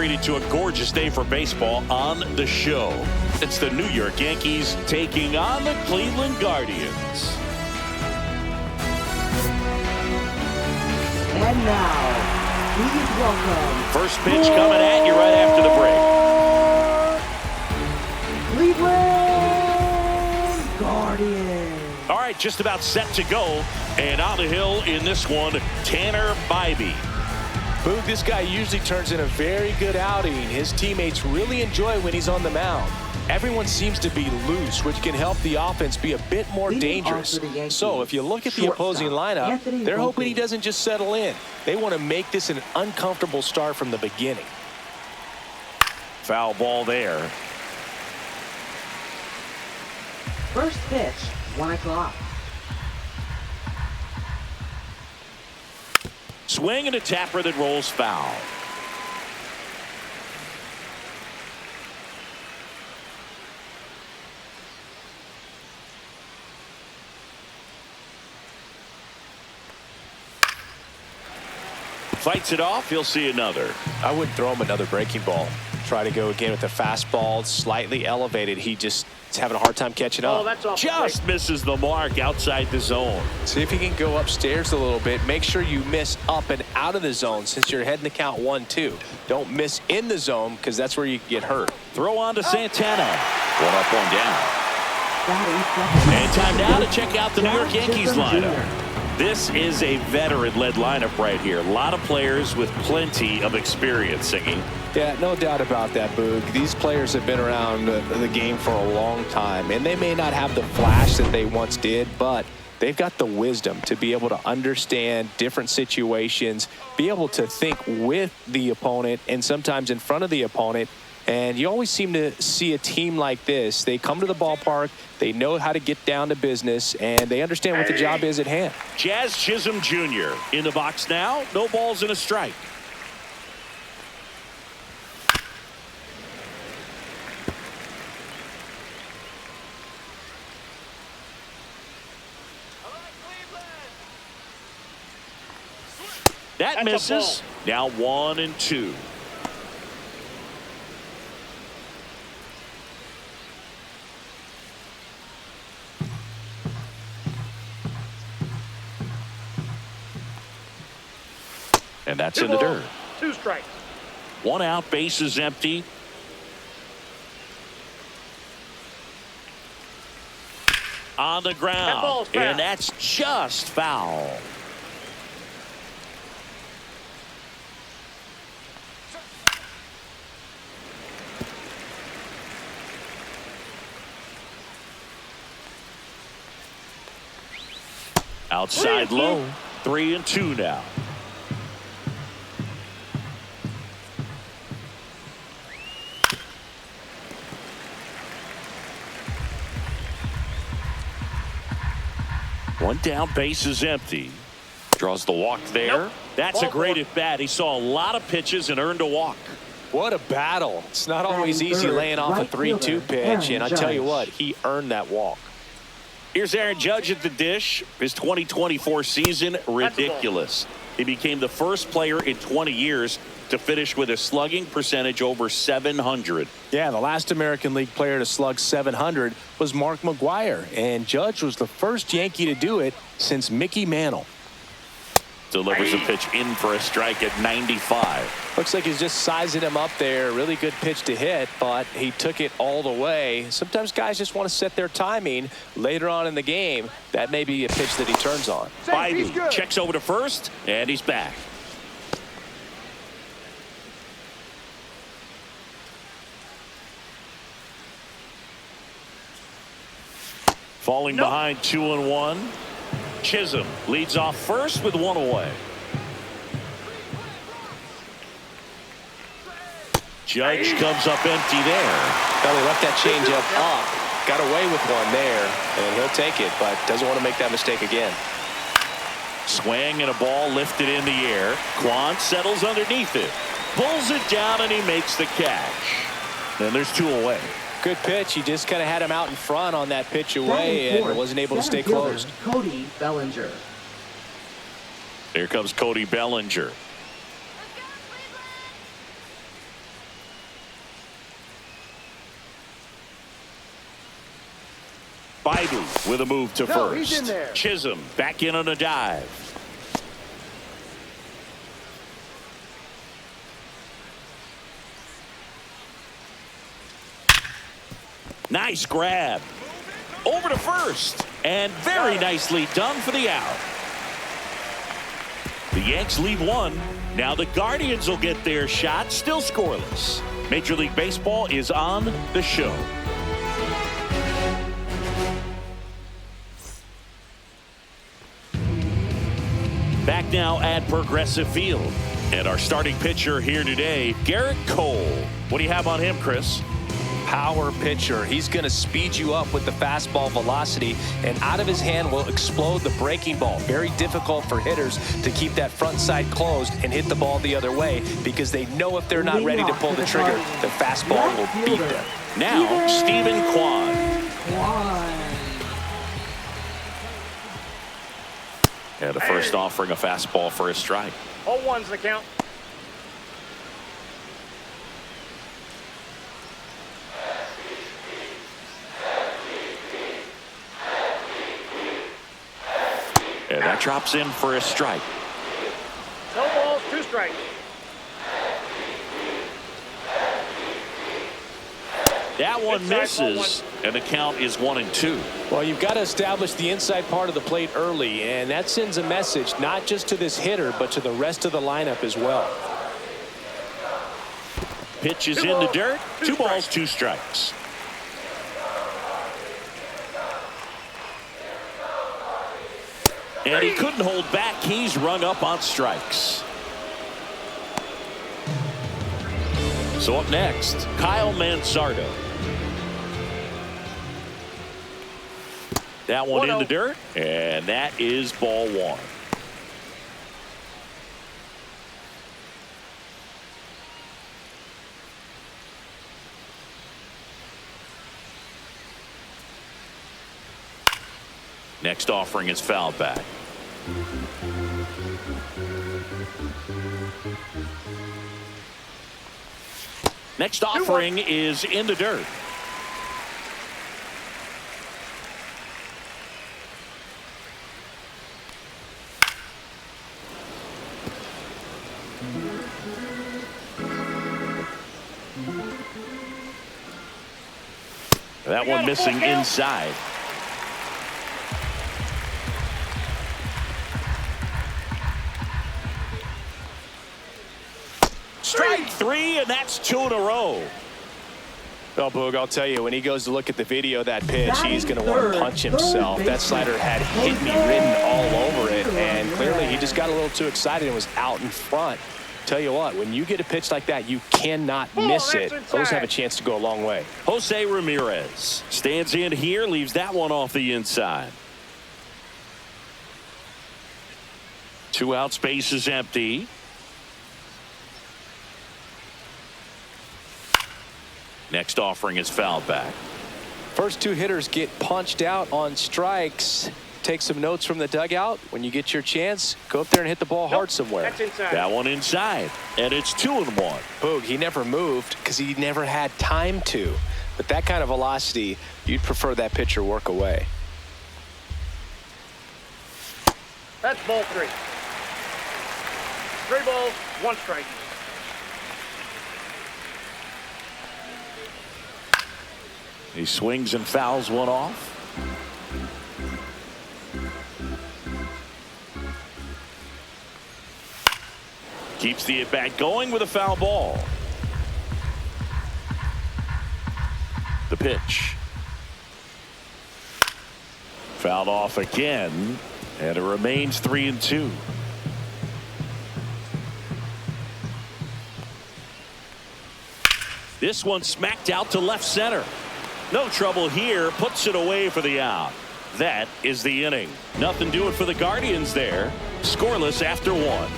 treated to a gorgeous day for baseball on the show. It's the New York Yankees taking on the Cleveland Guardians. And now, please welcome... First pitch coming at you right after the break. Cleveland Guardians. All right, just about set to go. And on the hill in this one, Tanner Bybee. Boog, this guy usually turns in a very good outing. His teammates really enjoy when he's on the mound. Everyone seems to be loose, which can help the offense be a bit more dangerous. So if you look at the opposing lineup, they're hoping he doesn't just settle in. They want to make this an uncomfortable start from the beginning. Foul ball there. First pitch, 1 o'clock. Swing and a tapper that rolls foul. Fights it off. He'll see another. I would throw him another breaking ball. Try to go again with the fastball, slightly elevated. He just is having a hard time catching up. Just misses the mark outside the zone. See if you can go upstairs a little bit. Make sure you miss up and out of the zone since you're heading to count 1-2. Don't miss in the zone because that's where you get hurt. Throw on to Santana. One up, one down. And time now to check out the New York Yankees lineup. This is a veteran-led lineup right here. A lot of players with plenty of experience singing. Yeah, no doubt about that, Boog. These players have been around the game for a long time, and they may not have the flash that they once did, but they've got the wisdom to be able to understand different situations, be able to think with the opponent and sometimes in front of the opponent. And you always seem to see a team like this. They come to the ballpark, they know how to get down to business, and they understand what the job is at hand. Jazz Chisholm Jr. in the box now. No balls and a strike. That misses. Now 1-2. And that's in the dirt. 2 strikes. 1 out, base is empty. On the ground. And that's just foul. Outside low. 3-2 now. One down, base is empty. Draws the walk there. Nope. That's a great at bat. He saw a lot of pitches and earned a walk. What a battle. It's not always easy laying off a 3-2 pitch, and I tell you what, he earned that walk. Here's Aaron Judge at the dish. His 2024 season, ridiculous. He became the first player in 20 years to finish with a slugging percentage over 700. Yeah, the last American League player to slug 700 was Mark McGwire, and Judge was the first Yankee to do it since Mickey Mantle. Delivers a pitch in for a strike at 95. Looks like he's just sizing him up there. Really good pitch to hit, but he took it all the way. Sometimes guys just want to set their timing later on in the game. That may be a pitch that he turns on. Bybee checks over to first, and he's back. Falling behind 2-1. Chisholm leads off first with 1 away. Judge comes up empty there. Well, he left that changeup up, got away with one there, and he'll take it, but doesn't want to make that mistake again. Swing and a ball lifted in the air. Quan settles underneath it, pulls it down, and he makes the catch. And there's 2 away. Good pitch. He just kind of had him out in front on that pitch away and wasn't able to stay closed. Cody Bellinger. Here comes Cody Bellinger. Spivey with a move to He's in first. there. Chisholm back in on a dive. Nice grab. Over to first. And very nicely done for the out. The Yanks lead one. Now the Guardians will get their shot. Still scoreless. Major League Baseball is on the show. Back now at Progressive Field. And our starting pitcher here today, Garrett Cole. What do you have on him, Chris? Power pitcher. He's going to speed you up with the fastball velocity, and out of his hand will explode the breaking ball. Very difficult for hitters to keep that front side closed and hit the ball the other way, because they know if they're not ready to pull the trigger, the fastball will beat them. Now, Stephen Kwan. And the first offering a fastball for a strike. 0-1's the count. And that drops in for a strike. No balls, 2 strikes. That one misses, and the count is 1-2. Well, you've got to establish the inside part of the plate early, and that sends a message not just to this hitter, but to the rest of the lineup as well. Pitch is in the dirt. 2 balls, 2 strikes. And he couldn't hold back. He's rung up on strikes. So up next, Kyle Manzardo. That one in the dirt, and that is ball 1. Next offering is fouled back. Next offering is in the dirt. That one missing inside. Strike 3, and that's 2 in a row. Well, Boog, I'll tell you, when he goes to look at the video of that pitch, he's going to want to punch himself. That slider had hit me written all over it, and clearly he just got a little too excited and was out in front. Tell you what, when you get a pitch like that, you cannot miss it. Those have a chance to go a long way. Jose Ramirez stands in here, leaves that one off the inside. 2 out, space is empty. Next offering is fouled back. First 2 hitters get punched out on strikes. Take some notes from the dugout. When you get your chance, go up there and hit the ball hard somewhere. That's inside. That one inside, and it's 2-1. Boog, he never moved because he never had time to. But that kind of velocity, you'd prefer that pitcher work away. That's ball 3. 3 balls, 1 strike. He swings and fouls one off. Keeps the at-bat going with a foul ball. The pitch. Fouled off again, and it remains 3-2. This one smacked out to left center. No trouble here, puts it away for the out. That is the inning. Nothing doing for the Guardians there. Scoreless after 1.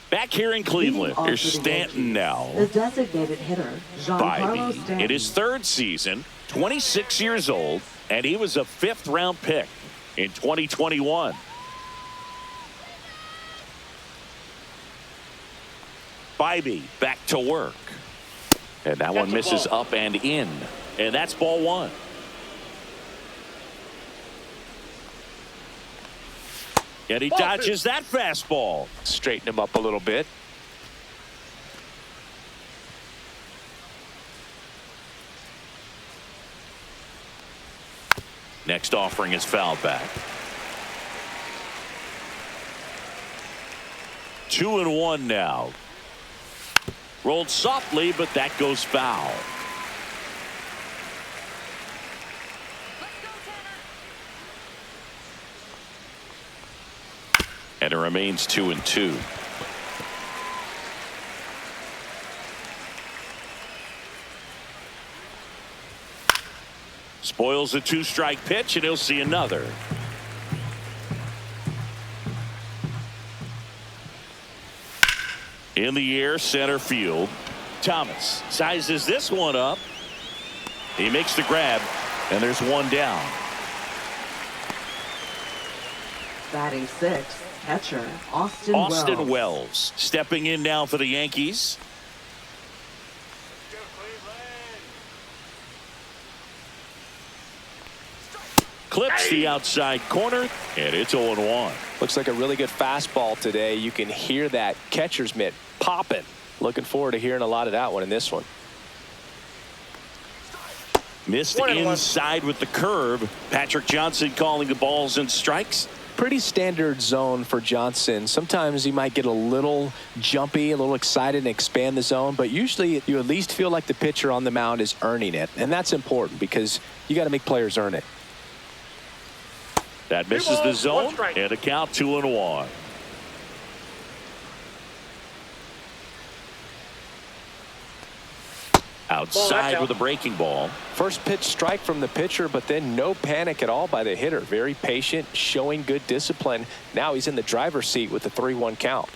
Back here in Cleveland, here's Stanton now. The designated hitter, Giancarlo Stanton. In his 3rd season, 26 years old, and he was a 5th-round pick in 2021. Bybee back to work. And that one misses up and in. And that's ball one. And he dodges that fastball. Straighten him up a little bit. Next offering is fouled back. 2-1 now. Rolled softly, but that goes foul. And it remains 2-2. Spoils a 2-strike pitch, and he'll see another. In the air, center field. Thomas sizes this one up. He makes the grab, and there's one down. Batting sixth, catcher Austin Wells stepping in now for the Yankees. Clips the outside corner, and it's 0-1. Looks like a really good fastball today. You can hear that catcher's mitt popping. Looking forward to hearing a lot of that one in this one. Missed inside with the curve. Patrick Johnson calling the balls and strikes. Pretty standard zone for Johnson. Sometimes he might get a little jumpy, a little excited and expand the zone, but usually you at least feel like the pitcher on the mound is earning it, and that's important because you got to make players earn it. That misses the zone, and a count 2-1. Outside with a breaking ball. First pitch strike from the pitcher, but then no panic at all by the hitter. Very patient, showing good discipline. Now he's in the driver's seat with the 3-1 count.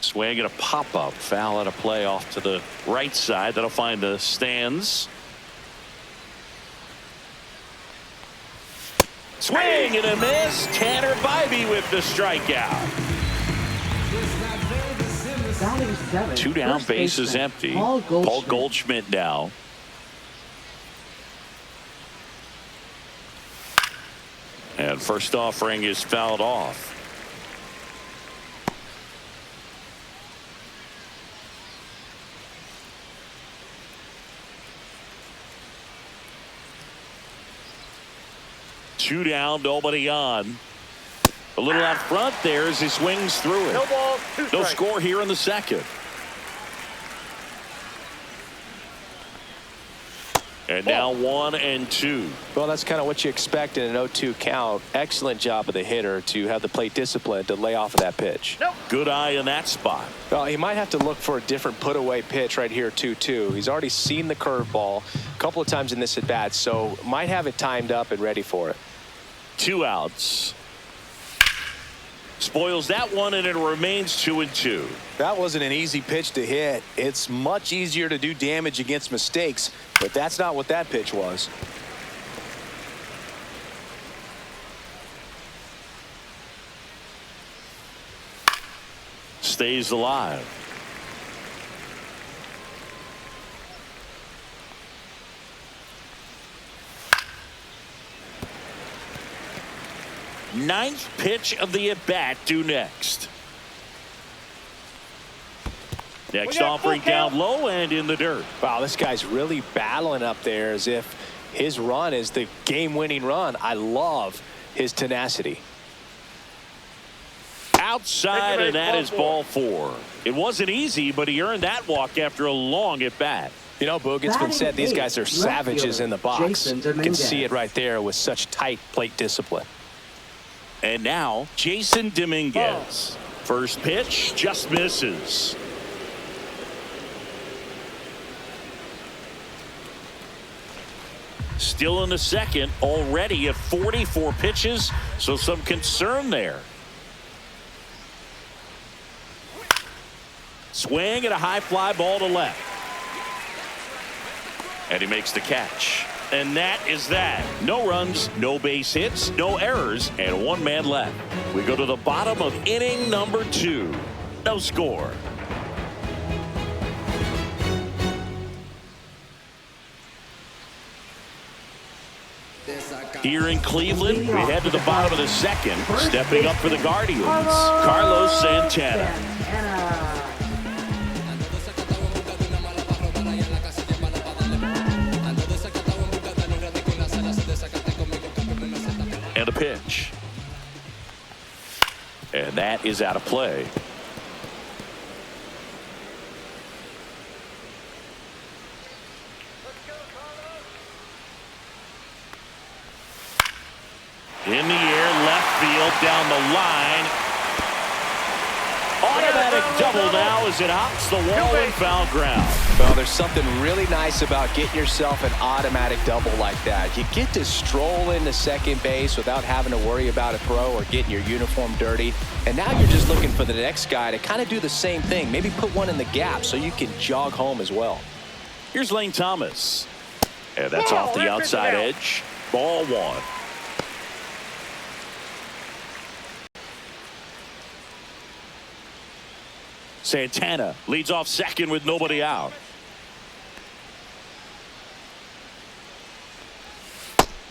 Swing and a pop-up. Foul out of play off to the right side. That'll find the stands. Swing and a miss. Tanner Bybee with the strikeout. Two down, bases empty. Paul Goldschmidt now. And first offering is fouled off. Two down, nobody on. A little out front there as he swings through it. No ball, no score here in the second. And now 1-2. Well, that's kind of what you expect in an 0-2 count. Excellent job of the hitter to have the plate discipline to lay off of that pitch. Nope. Good eye in that spot. Well, he might have to look for a different put away pitch right here 2-2. He's already seen the curveball a couple of times in this at bat, so might have it timed up and ready for it. 2 outs. Spoils that one, and it remains 2-2. That wasn't an easy pitch to hit. It's much easier to do damage against mistakes, but that's not what that pitch was. Stays alive. Ninth pitch of the at-bat due next. Next offering down low and in the dirt. Wow, this guy's really battling up there as if his run is the game-winning run. I love his tenacity. Outside, and that is ball 4. It wasn't easy, but he earned that walk after a long at-bat. You know, Boog, it's been said these guys are savages in the box. You can see it right there with such tight plate discipline. And now, Jason Dominguez. First pitch just misses. Still in the second, already at 44 pitches, so some concern there. Swing and a high fly ball to left. And he makes the catch. And that is that. No runs, no base hits, no errors, and 1 man left. We go to the bottom of inning number 2. No score. Here in Cleveland, we head to the bottom of the second. Stepping up for the Guardians, Carlos Santana. And a pitch. And that is out of play. In the air, left field, down the line. Automatic double now as it hops the wall and foul ground. Well, there's something really nice about getting yourself an automatic double like that. You get to stroll into second base without having to worry about a throw or getting your uniform dirty. And now you're just looking for the next guy to kind of do the same thing. Maybe put one in the gap so you can jog home as well. Here's Lane Thomas. And that's off the outside edge. Ball one. Santana leads off second with nobody out.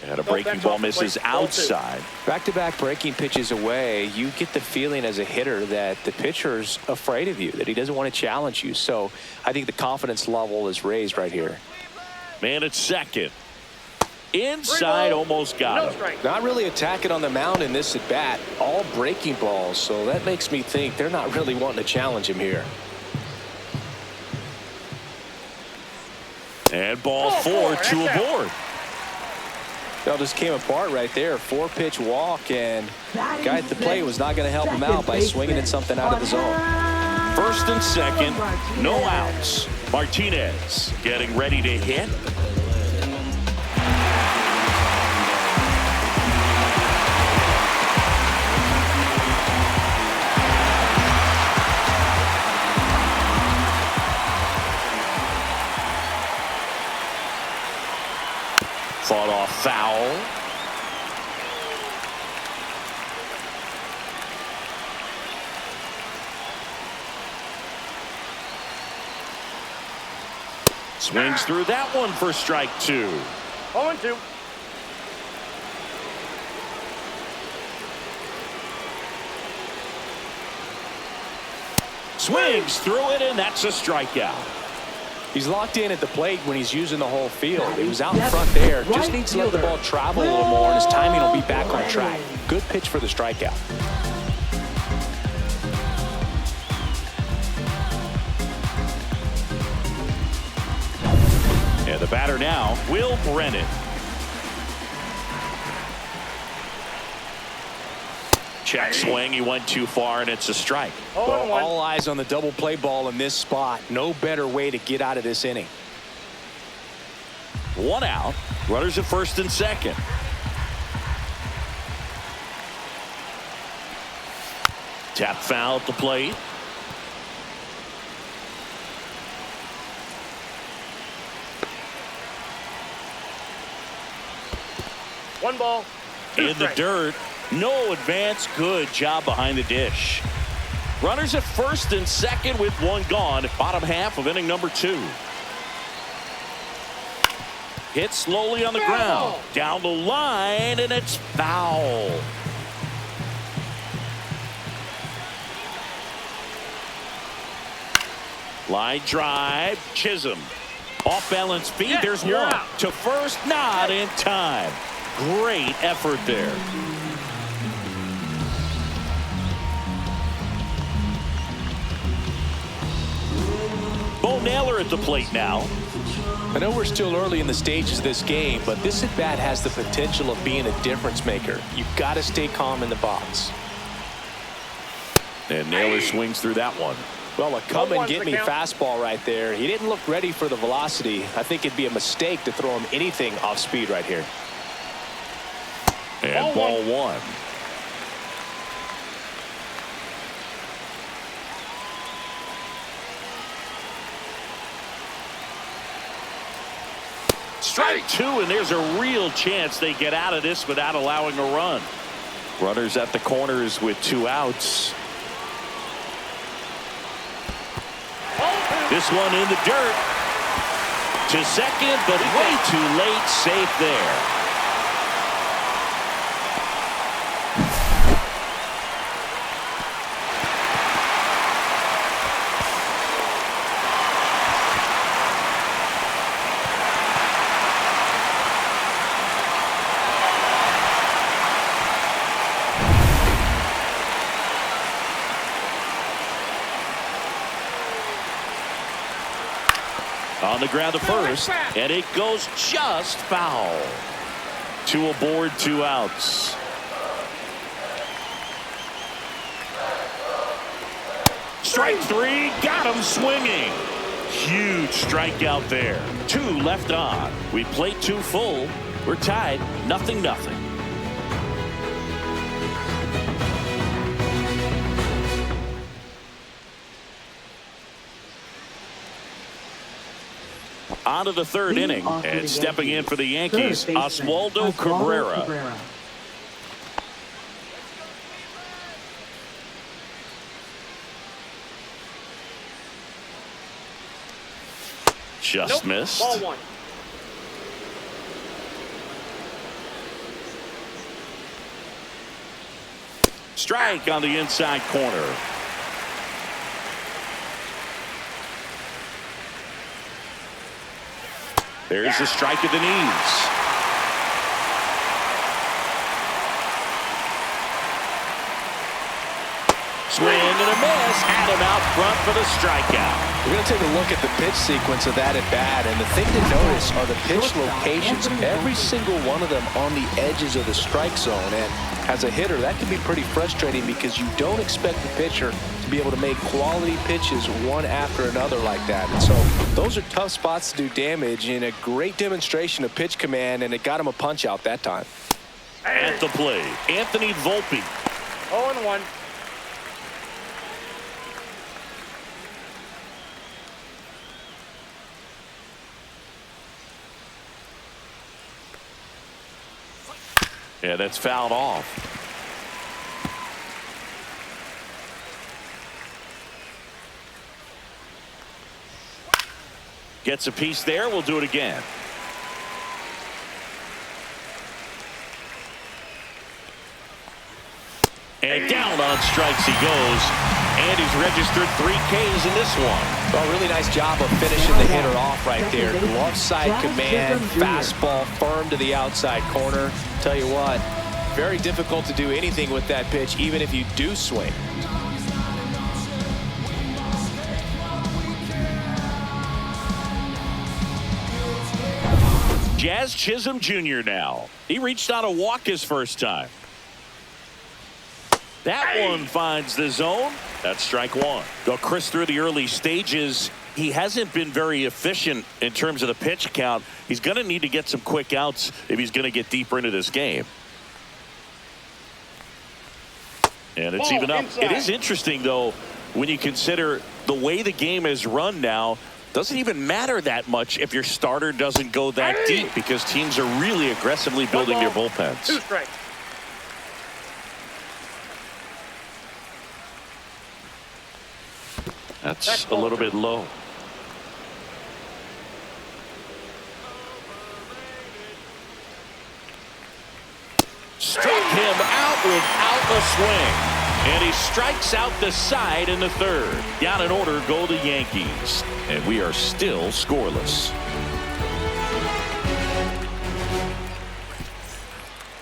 And a breaking ball misses outside. Back-to-back breaking pitches away, you get the feeling as a hitter that the pitcher's afraid of you, that he doesn't want to challenge you. So I think the confidence level is raised right here. Man at second. Inside, almost got him. Not really attacking on the mound in this at bat. All breaking balls, so that makes me think they're not really wanting to challenge him here. And ball four, two aboard. Well, just came apart right there. 4-pitch walk, and guy at the plate was not going to help him out by swinging at something out of the zone. First and second, no outs. Martinez getting ready to hit. Fought off foul. Swings through that one for strike two. 0-2. Swings through it, and that's a strikeout. He's locked in at the plate when he's using the whole field. He was out in front there. Just needs to let the ball travel a little more, and his timing will be back on track. Good pitch for the strikeout. And the batter now, Will Brennan. Check swing. He went too far, and it's a strike. Well, all eyes on the double play ball in this spot. No better way to get out of this inning. One out. Runners at first and second. Tap foul at the plate. One ball. In the dirt. No advance. Good job behind the dish. Runners at first and second with one gone. Bottom half of inning number two. Hit slowly on the ground. Down the line, and it's foul. Line drive. Chisholm. Off balance feet. There's one. Out. To first, not in time. Great effort there. Bo Naylor at the plate now. I know we're still early in the stages of this game, but this at bat has the potential of being a difference maker. You've got to stay calm in the box. And Naylor swings through that one. Well, a come and get me fastball right there. He didn't look ready for the velocity. I think it'd be a mistake to throw him anything off speed right here. And ball one. Strike two, and there's a real chance they get out of this without allowing a run. Runners at the corners with two outs. This one in the dirt. To second, but way too late. Safe there. On the ground to first, and it goes just foul. 2 aboard, 2 outs. Strike 3, got him swinging. Huge strikeout there. 2 left on. We played 2 full. We're tied, 0-0. On to the 3rd inning, and stepping in for the Yankees, Oswaldo Cabrera. Just missed. Ball 1. Strike on the inside corner. There's a strike at the knees. Swing and a miss. Had him out front for the strikeout. We're going to take a look at the pitch sequence of that at bat, and the thing to notice are the pitch locations. Every single one of them on the edges of the strike zone, and as a hitter, that can be pretty frustrating because you don't expect the pitcher to be able to make quality pitches one after another like that. And so those are tough spots to do damage, and a great demonstration of pitch command, and it got him a punch out that time. At the plate, Anthony Volpe. 0-1. Yeah, that's fouled off. Gets a piece there. We'll do it again. And down on strikes he goes. And he's registered 3 Ks in this one. Well, really nice job of finishing the hitter off right there. Glove side command, fastball firm to the outside corner. Tell you what, very difficult to do anything with that pitch, even if you do swing. Jazz Chisholm Jr. now. He reached on a walk his first time. That one finds the zone. That's strike 1. Well, Chris, through the early stages, he hasn't been very efficient in terms of the pitch count. He's going to need to get some quick outs if he's going to get deeper into this game. And it's even up. Inside. It is interesting, though, when you consider the way the game is run now. Doesn't even matter that much if your starter doesn't go that deep, because teams are really aggressively building their bullpens. 2 strikes. That's a little bit low. Struck him out without a swing. And he strikes out the side in the 3rd. Down in order go the Yankees. And we are still scoreless.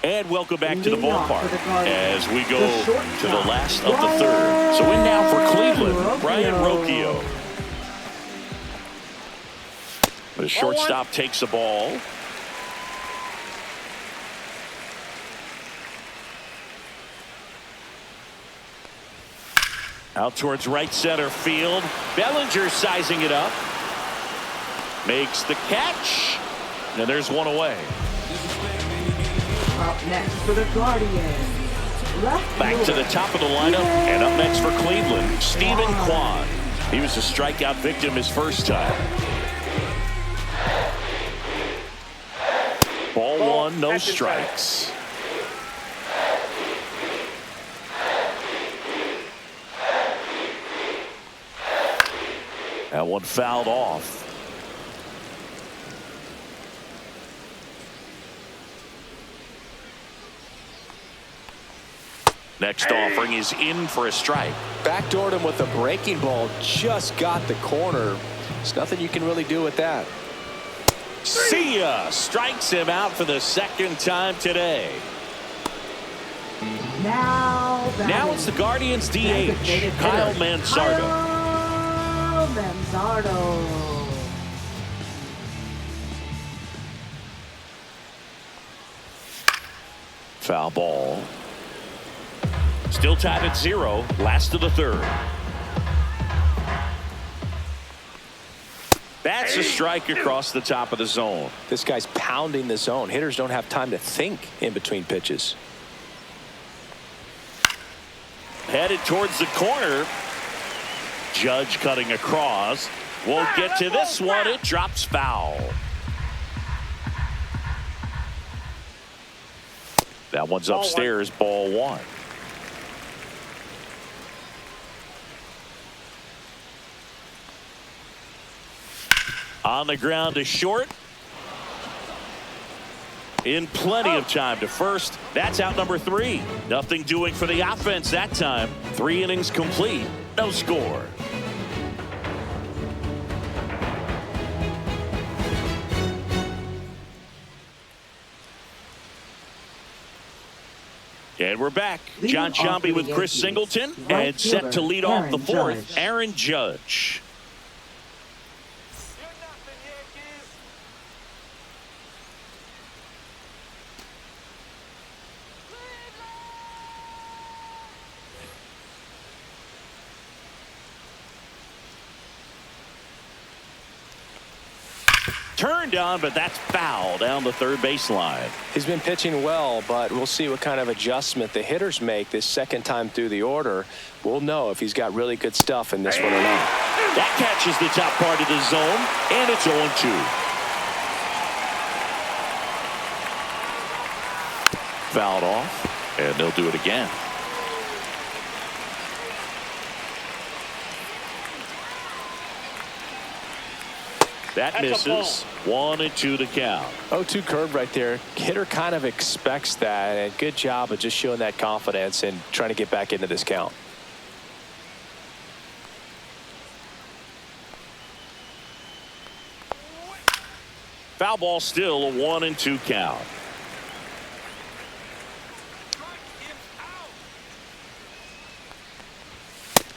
And welcome back to the ballpark as we go to the last of the 3rd. So in now for Cleveland, Brian Rocchio. The shortstop takes the ball. Out towards right center field. Bellinger sizing it up. Makes the catch. And there's one away. Up next for the Guardians. Back to the top of the lineup. And up next for Cleveland, Stephen Kwan. He was a strikeout victim his first time. Ball 1, no strikes. That one fouled off. Next offering is in for a strike. Backdoored him with a breaking ball. Just got the corner. There's nothing you can really do with that. See ya! Strikes him out for the 2nd time today. Now it's the Guardians DH, Kyle Manzardo. foul ball. Still tied at 0. Last of the third. That's a strike across the top of the zone. This guy's pounding the zone. Hitters don't have time to think in between pitches. Headed towards the corner. Judge cutting across. Won't get to this one. It drops foul. That one's upstairs. Ball 1. On the ground to short. In plenty of time to first. That's out number 3. Nothing doing for the offense that time. 3 innings complete. No score. And we're back. John Sciambi with Chris Singleton. And set to lead off the 4th, Aaron Judge. Turned on, but that's foul down the third baseline. He's been pitching well, but we'll see what kind of adjustment the hitters make this second time through the order. We'll know if he's got really good stuff in this one or not. That catches the top part of the zone, and it's 0-2. Fouled off, and they'll do it again. That misses. 1-2 to count. 0-2 curve right there. Hitter kind of expects that, and good job of just showing that confidence and trying to get back into this count. Foul ball, still a 1-2 count.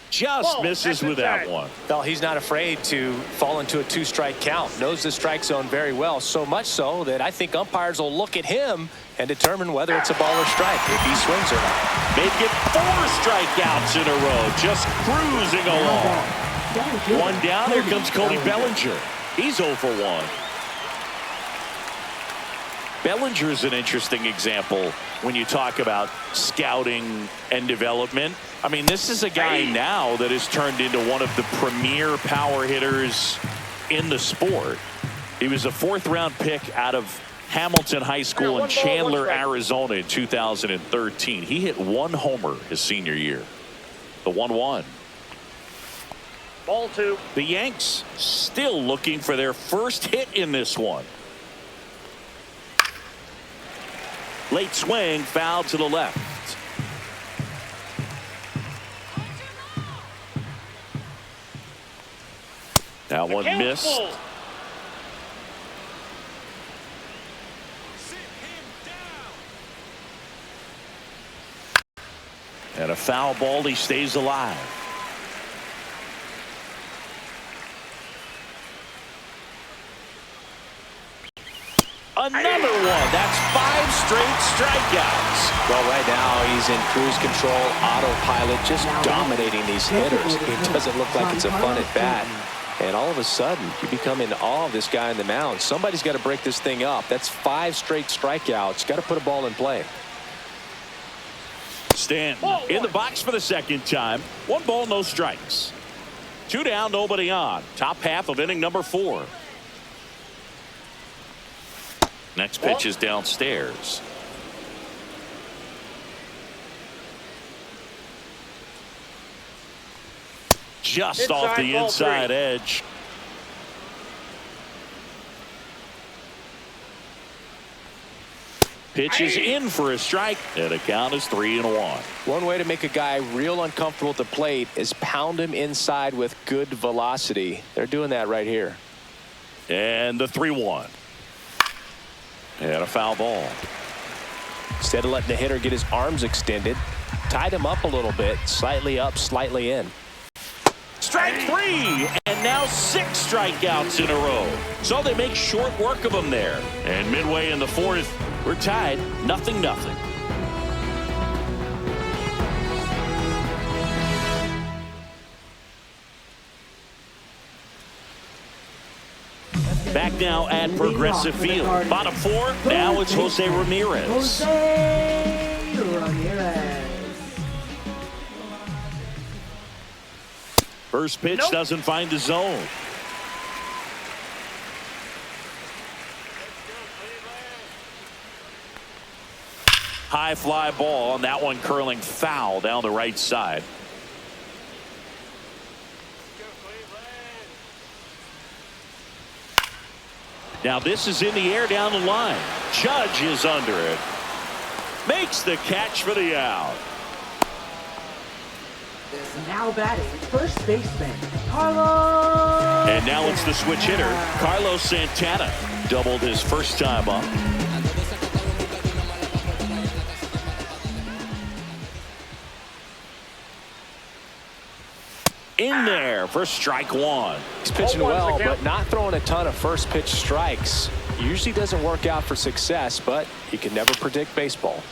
Just misses with that one. Well, he's not afraid to fall into a 2-strike count. Knows the strike zone very well, so much so that I think umpires will look at him and determine whether it's a ball or strike if he swings or not. Make it 4 strikeouts in a row, just cruising along. One down. Here comes Cody Bellinger. He's 0 for 1. Bellinger's an interesting example when you talk about scouting and development. I mean, this is a guy now that has turned into one of the premier power hitters in the sport. He was a 4th-round pick out of Hamilton High School in Chandler, Arizona in 2013. He hit 1 homer his senior year. The 1-1. Ball 2. The Yanks still looking for their first hit in this one. Late swing, foul to the left. That one missed. And a foul ball. He stays alive. Another one. That's 5 straight strikeouts. Well, right now he's in cruise control, autopilot, just dominating these hitters. It doesn't look like it's a fun at bat. And all of a sudden, you become in awe of this guy on the mound. Somebody's got to break this thing up. That's 5 straight strikeouts. Got to put a ball in play. Stanton in the box for the second time. 1 ball, no strikes. 2 down, nobody on. Top half of inning number 4. Next pitch is downstairs. Just off the inside edge. Pitch is in for a strike, and a count is 3-1. One way to make a guy real uncomfortable at the plate is pound him inside with good velocity. They're doing that right here. And the 3-1. And a foul ball. Instead of letting the hitter get his arms extended, tied him up a little bit, slightly up, slightly in. Strike 3, and now 6 strikeouts in a row. So they make short work of him there. And midway in the 4th, we're tied 0-0. Back now at Leading Progressive off for the Field. Guardians. Bottom four, now it's Jose Ramirez. Jose Ramirez. First pitch doesn't find the zone. High fly ball, and that one curling foul down the right side. Now this is in the air down the line. Judge is under it. Makes the catch for the out. Now batting, first baseman, Carlos. And now it's the switch hitter, Carlos Santana. Doubled his first time up. In there for strike one. He's pitching well, but not throwing a ton of first pitch strikes. Usually doesn't work out for success, but you can never predict baseball.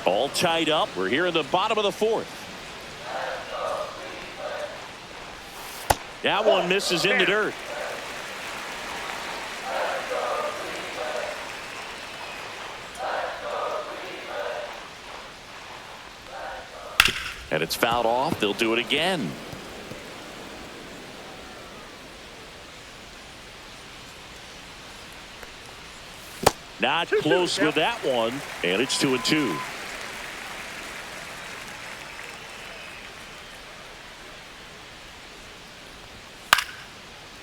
All tied up. We're here in the bottom of the fourth. That one misses in the dirt. And it's fouled off. They'll do it again. Not close with that one. And it's 2-2.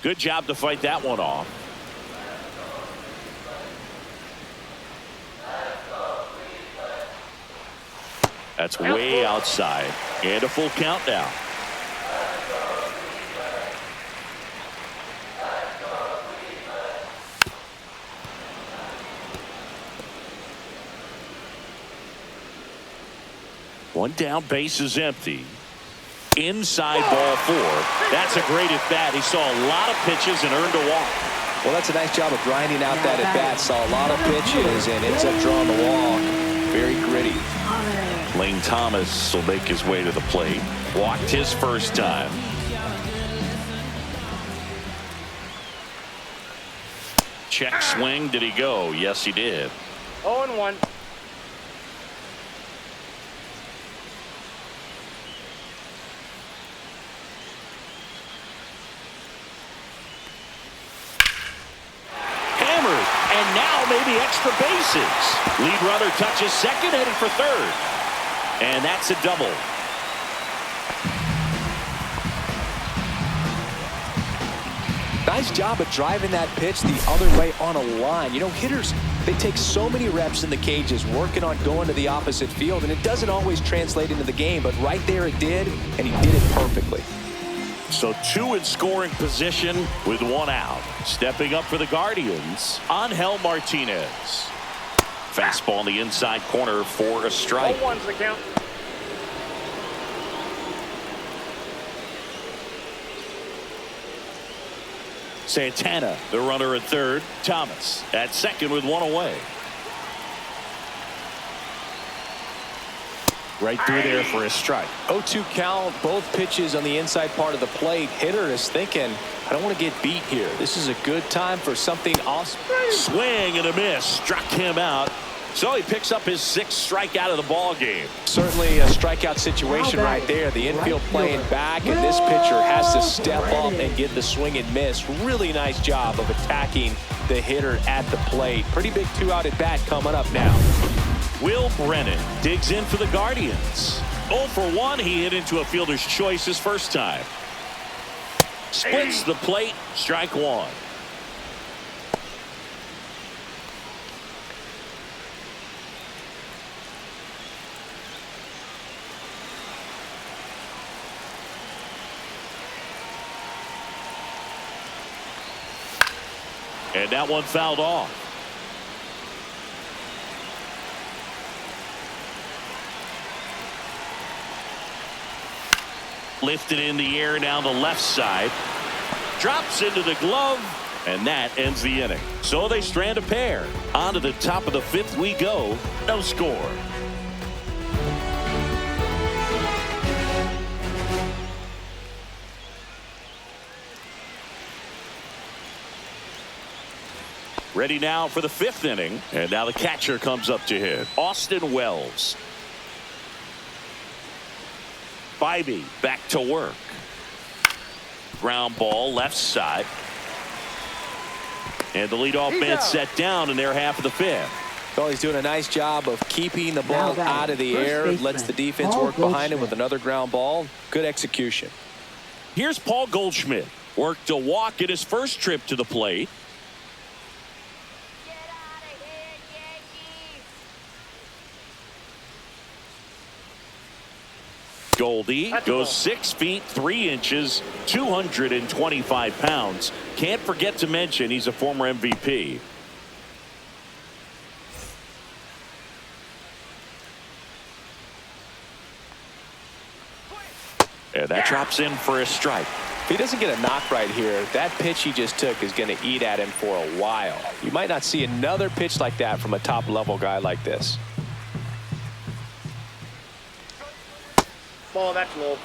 Good job to fight that one off. That's way outside. And a full count now. One down, base is empty. Inside ball four. That's a great at bat. He saw a lot of pitches and earned a walk. Well, that's a nice job of grinding out that at bat. Saw a lot of pitches and ends up drawing the walk. Very gritty. Lane Thomas will make his way to the plate. Walked his first time. Check swing. Did he go? Yes, he did. 0-1. Hammered. And now maybe extra bases. Lead runner touches second, headed for third. And that's a double. Nice job of driving that pitch the other way on a line. You know, hitters, they take so many reps in the cages working on going to the opposite field, and it doesn't always translate into the game, but right there it did, and he did it perfectly. So two in scoring position with one out. Stepping up for the Guardians, Angel Martinez. Fastball in the inside corner for a strike. 0-1's the count. Santana, the runner at third. Thomas at second with one away. Right through there for a strike. 0-2 count, both pitches on the inside part of the plate. Hitter is thinking, I don't want to get beat here. This is a good time for something awesome. Swing and a miss. Struck him out. So he picks up his sixth strikeout of the ball game. Certainly a strikeout situation right there. The infield playing back, and this pitcher has to step up and get the swing and miss. Really nice job of attacking the hitter at the plate. Pretty big two-out at bat coming up now. Will Brennan digs in for the Guardians. 0 for 1. He hit into a fielder's choice his first time. Splits the plate. Strike one. And that one fouled off. Lifted in the air down the left side. Drops into the glove. And that ends the inning. So they strand a pair. On to the top of the fifth we go. No score. Ready now for the 5th inning. And now the catcher comes up to hit. Austin Wells. Bybee back to work. Ground ball left side. And the leadoff man set down in their half of the 5th. Well, he's doing a nice job of keeping the ball out of the air. Lets the defense work behind him with another ground ball. Good execution. Here's Paul Goldschmidt. Worked a walk in his first trip to the plate. Get out of here, Yankees! Goldie goes 6 feet 3 inches, 225 pounds. Can't forget to mention he's a former MVP. And that drops in for a strike. If he doesn't get a knock right here, that pitch he just took is going to eat at him for a while. You might not see another pitch like that from a top-level guy like this. Ball, that's low.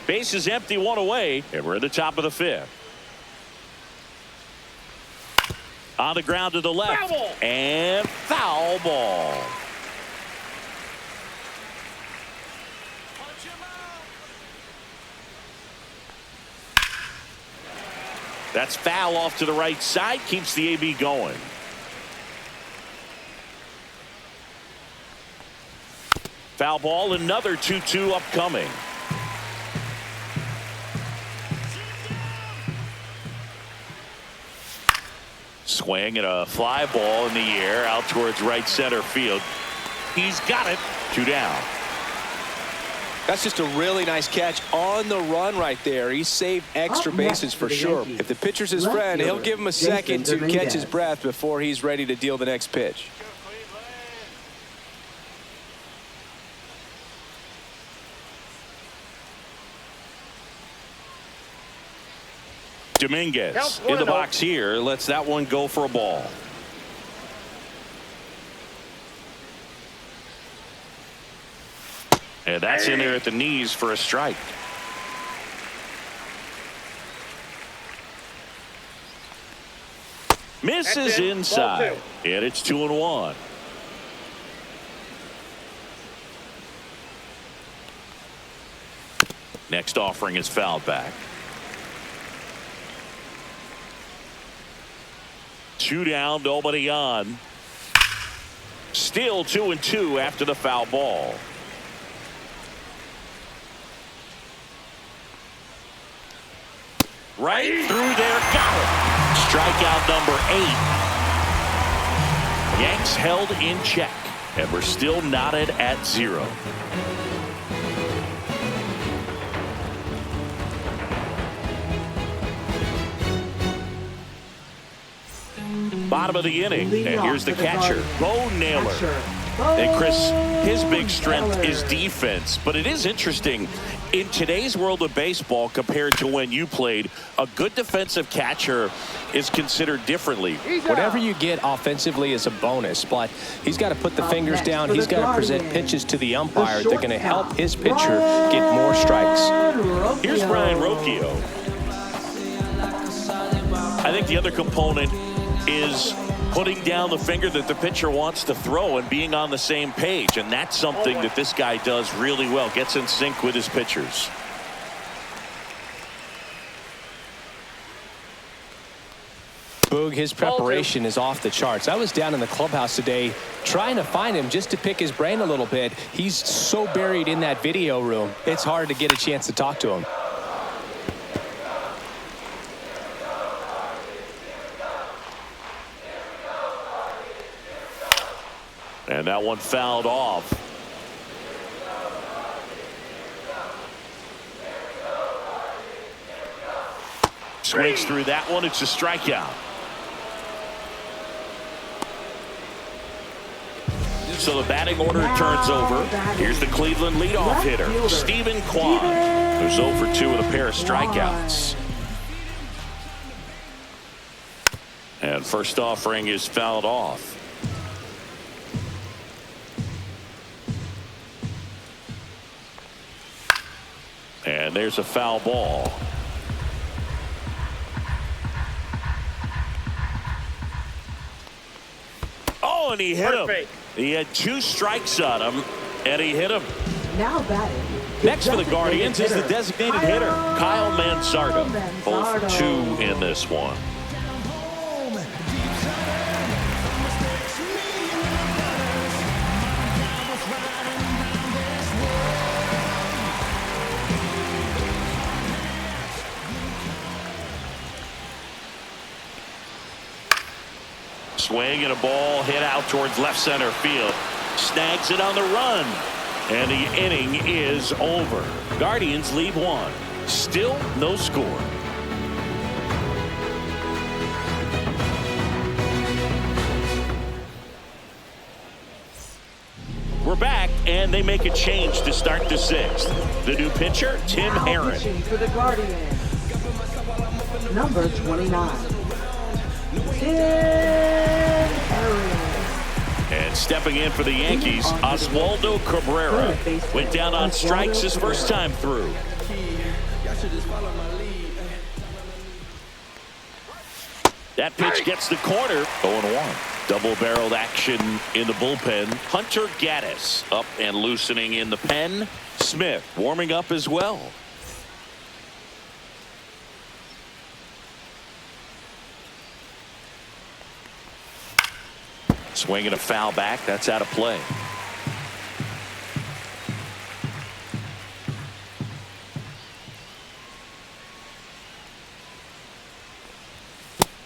Base is empty, 1 away, and we're at the top of the 5th. On the ground to the left. Foul ball. And foul ball. That's foul off to the right side. Keeps the AB going. Foul ball. Another 2-2 upcoming. Swing and a fly ball in the air out towards right center field. He's got it. 2 down. That's just a really nice catch on the run right there. He saved extra bases for sure. If the pitcher's his friend, he'll give him a second to catch his breath before he's ready to deal the next pitch. Dominguez in the box here. Lets that one go for a ball. And that's in there at the knees for a strike. Misses inside. And it's 2-1. Next offering is fouled back. 2 down, nobody on. Still 2-2 after the foul ball. Right through there, got it. Strikeout number 8. Yanks held in check, and we're still knotted at 0. Bottom of the inning, and here's the catcher, Bo Naylor. And Chris, his big strength is defense, but it is interesting in today's world of baseball compared to when you played. A good defensive catcher is considered differently. Whatever you get offensively is a bonus, but he's got to put the fingers down. He's got to present pitches to the umpire. They're going to help his pitcher get more strikes. Here's Brian Rocchio. I think the other component is putting down the finger that the pitcher wants to throw and being on the same page, and that's something that this guy does really well. Gets in sync with his pitchers. Boog, his preparation is off the charts. I was down in the clubhouse today trying to find him just to pick his brain a little bit. He's so buried in that video room, it's hard to get a chance to talk to him. And that one fouled off. Swings through that one. It's a strikeout. So the batting order turns over. Here's the Cleveland leadoff hitter, Stephen Kwan, who's 0 for 2 with a pair of strikeouts. And first offering is fouled off. And there's a foul ball. Oh, and he hit him. Perfect. He had 2 strikes on him, and he hit him. Now batting. Next for the Guardians is the designated hitter, Kyle Manzardo. Both 2 in this one. Swing and a ball hit out towards left center field. Snags it on the run. And the inning is over. Guardians lead 1. Still no score. We're back, and they make a change to start the 6th. The new pitcher, Tim Now Herron. pitching for the Guardians. Number 29. Tim Herron. And stepping in for the Yankees, Oswaldo Cabrera. Went down on strikes his first time through. That pitch gets the corner. 0-1. Double-barreled action in the bullpen. Hunter Gaddis up and loosening in the pen. Smith warming up as well. Swinging a foul back. That's out of play.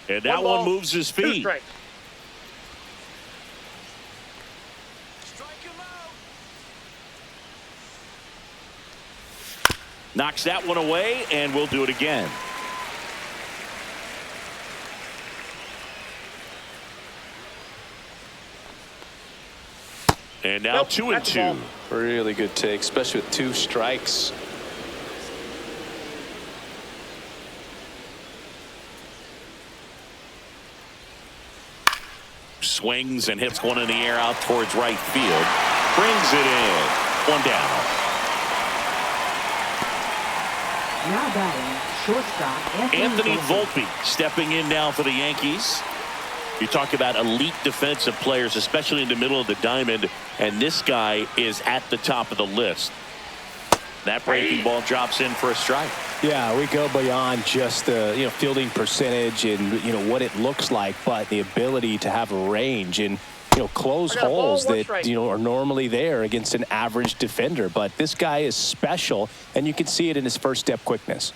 And that one moves his 2 feet. strikes. Knocks that one away, and we'll do it again. And now Nope, 2 and that's a 2. ball. Really good take, especially with 2 strikes. Swings and hits one in the air out towards right field. Brings it in. 1 down. Now batting, shortstop Anthony Volpe stepping in now for the Yankees. You talk about elite defensive players, especially in the middle of the diamond, and this guy is at the top of the list. That breaking ball drops in for a strike. Yeah, we go beyond just the fielding percentage and what it looks like, but the ability to have a range and close I got a ball, holes 1 that strike. are normally there against an average defender. But this guy is special, and you can see it in his first step quickness.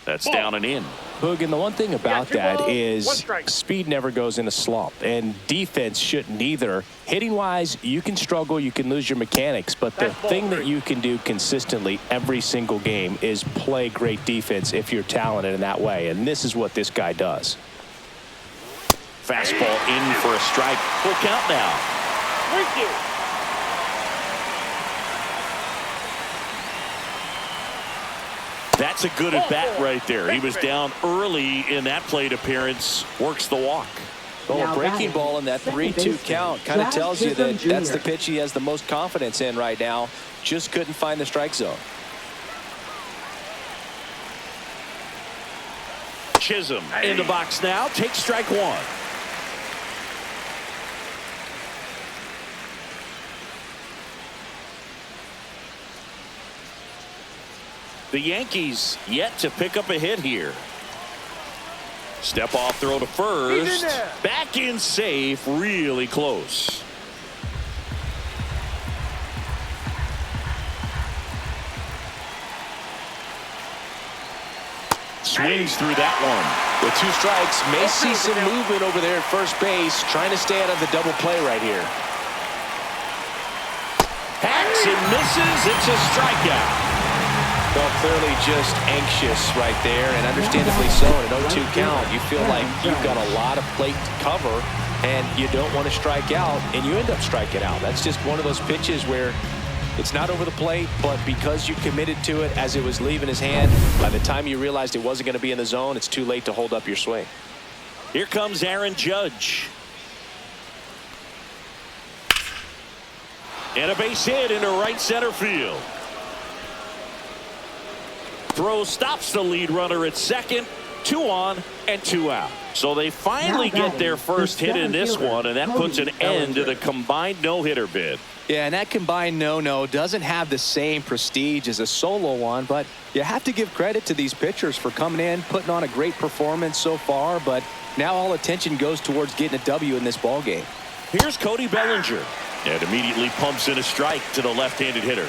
That's down and in. Boog, and the one thing about 2 that balls, 1 is strike. speed never goes in a slump, and defense shouldn't either. Hitting-wise, you can struggle, you can lose your mechanics, but the That's ball thing that 3. you can do consistently every single game is play great defense if you're talented in that way, and this is what this guy does. Fastball in for a strike. Full count now. Thank you. That's a good at-bat right there. He was down early in that plate appearance. Works the walk. Well, Now a breaking batting, ball in that second 3-2 baseman, count kind of Josh tells you that Chisholm that's Jr. the pitch he has the most confidence in right now. Just couldn't find the strike zone. Chisholm in the box now. Takes strike 1. The Yankees yet to pick up a hit here. Step off throw to He's first. in there. Back in safe. Really close. Swings through that one. With 2 strikes, may see some movement over there at first base, trying to stay out of the double play right here. Hacks and misses. It's a strikeout. Well, clearly just anxious right there, and understandably so. In an 0-2 count, you feel like you've got a lot of plate to cover, and you don't want to strike out, and you end up striking out. That's just one of those pitches where it's not over the plate, but because you committed to it as it was leaving his hand, by the time you realized it wasn't going to be in the zone, it's too late to hold up your swing. Here comes Aaron Judge. And a base hit into right center field. Throw stops the lead runner at second, 2 on and 2 out. So they finally get their first hit in this one, and that puts an end to the combined no-hitter bid. Yeah, and that combined no-no doesn't have the same prestige as a solo one, but you have to give credit to these pitchers for coming in, putting on a great performance so far, but now all attention goes towards getting a W in this ball game. Here's Cody Bellinger, and immediately pumps in a strike to the left-handed hitter.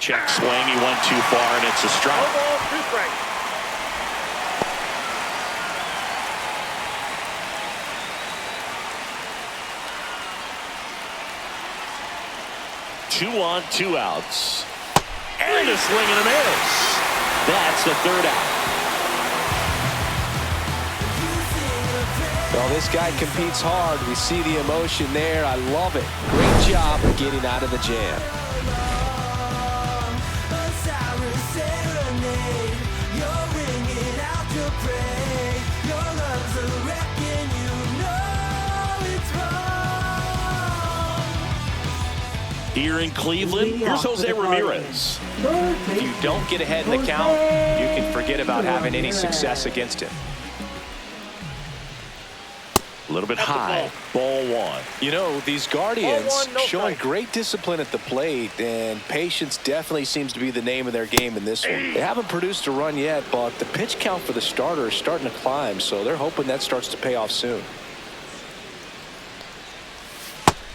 Check swing, he went too far, and it's a strike. 1 ball, 2 strikes. Two on, 2 outs. And a swing and a miss. That's the 3rd out. Well, this guy competes hard. We see the emotion there. I love it. Great job of getting out of the jam. Here in Cleveland, here's Jose Ramirez. If you don't get ahead in the count, you can forget about having any success against him. A little bit high. Ball 1. You know, these Guardians Ball 1, no showing strike. great discipline at the plate, and patience definitely seems to be the name of their game in this one. They haven't produced a run yet, but the pitch count for the starter is starting to climb, so they're hoping that starts to pay off soon.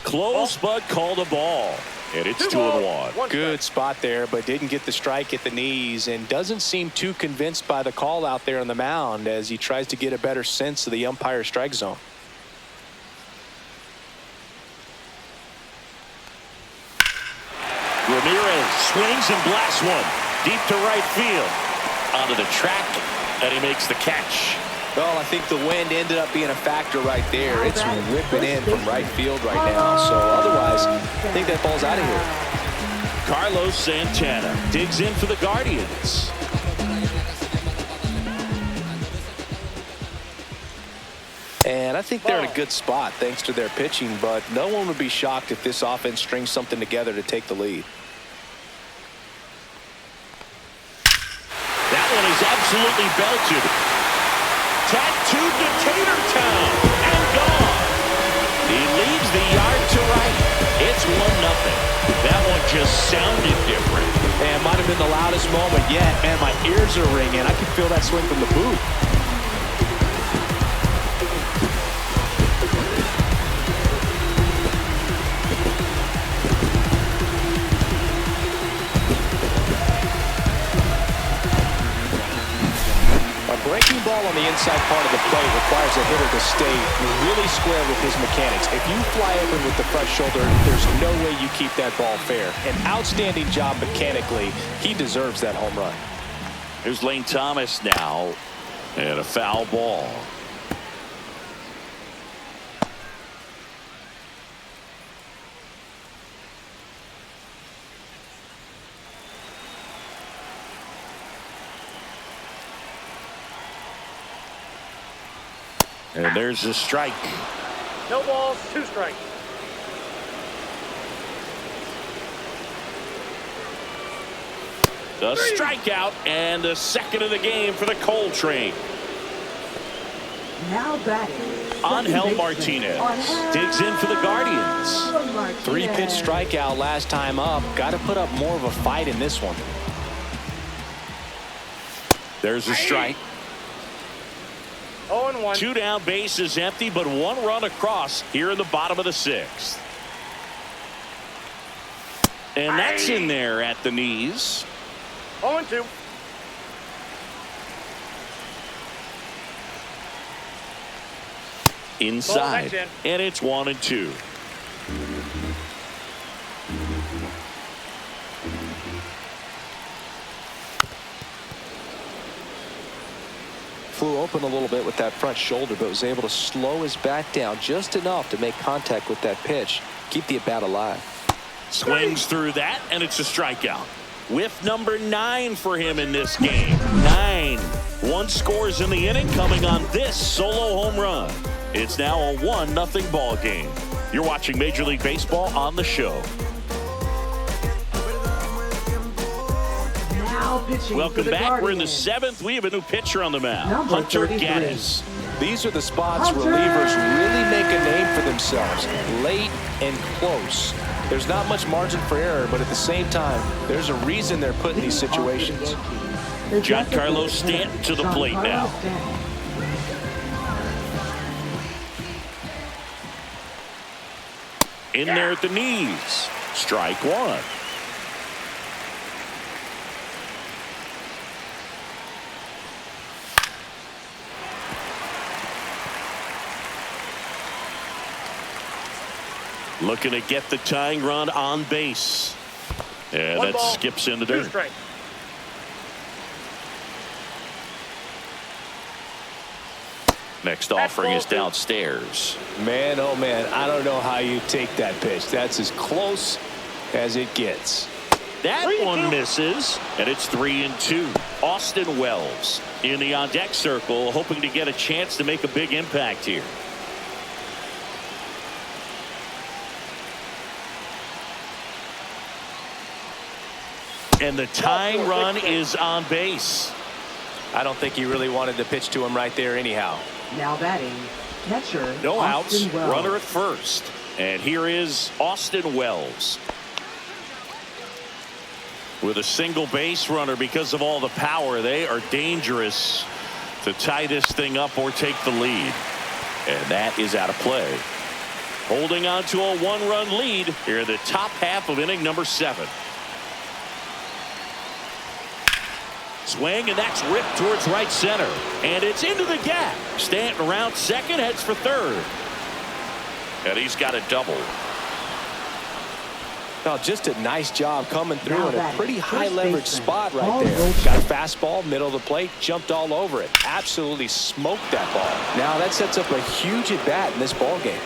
Close, but called a ball. And it's 2 and 1. Good spot there, but didn't get the strike at the knees, and doesn't seem too convinced by the call out there on the mound as he tries to get a better sense of the umpire strike zone. Ramirez swings and blasts one deep to right field. Onto the track, and he makes the catch. Well, I think the wind ended up being a factor right there. It's ripping in from right field right now. So otherwise, I think that ball's out of here. Carlos Santana digs in for the Guardians. And I think they're in a good spot thanks to their pitching, but no one would be shocked if this offense strings something together to take the lead. That one is absolutely belted. Tattooed to Tatertown and gone. He leaves the yard to right. It's 1-0. That one just sounded different. And might have been the loudest moment yet. Man, my ears are ringing. I can feel that swing from the booth. Breaking ball on the inside part of the plate requires a hitter to stay really square with his mechanics. If you fly open with the front shoulder, there's no way you keep that ball fair. An outstanding job mechanically. He deserves that home run. Here's Lane Thomas now, and a foul ball. And there's a strike. No balls, 2 strikes. The strikeout and the second of the game for the Coltrane. Now batting. Angel Martinez digs in for the Guardians. 3-pitch strikeout last time up. Got to put up more of a fight in this one. There's a strike. 0-1. 2 down, base is empty, but 1 run across here in the bottom of the 6th. And that's in there at the knees. 0-2. Inside, Ball, and it's 1-2. Flew open a little bit with that front shoulder, but was able to slow his bat down just enough to make contact with that pitch. Keep the at-bat alive. Swings through that, and it's a strikeout. Whiff number 9 for him in this game. 9. 1 scores in the inning, coming on this solo home run. It's now a 1-0 ball game. You're watching Major League Baseball on the show. Now pitching Welcome for the back. We're in the Guardians. 7th. We have a new pitcher on the mound. Number Hunter 33. Gaddis. These are the spots Hunter! relievers really make a name for themselves. Late and close. There's not much margin for error, but at the same time, there's a reason they're put in these situations. Giancarlo Stanton to the plate now. In there at the knees. Strike one. Looking to get the tying run on base. And One that ball, skips in the 2 dirt. strikes. Next offering is downstairs. Man, oh man, I don't know how you take that pitch. That's as close as it gets. That 3-2. one misses, and it's 3-2. Austin Wells in the on-deck circle, hoping to get a chance to make a big impact here. And the tying run is on base. I don't think he really wanted to pitch to him right there anyhow. Now batting, catcher. No outs, Austin Wells. runner at first. And here is Austin Wells. With a single base runner, because of all the power, they are dangerous to tie this thing up or take the lead. And that is out of play. Holding on to a 1-run lead here in the top half of inning number 7. Swing, and that's ripped towards right center. And it's into the gap. Stanton around second, heads for third. And he's got a double. Now, just a nice job coming through Now in a batting, pretty first high leverage baseman, spot right Paul there. Goldschmidt. Got a fastball, middle of the plate, jumped all over it. Absolutely smoked that ball. Now that sets up a huge at bat in this ball game.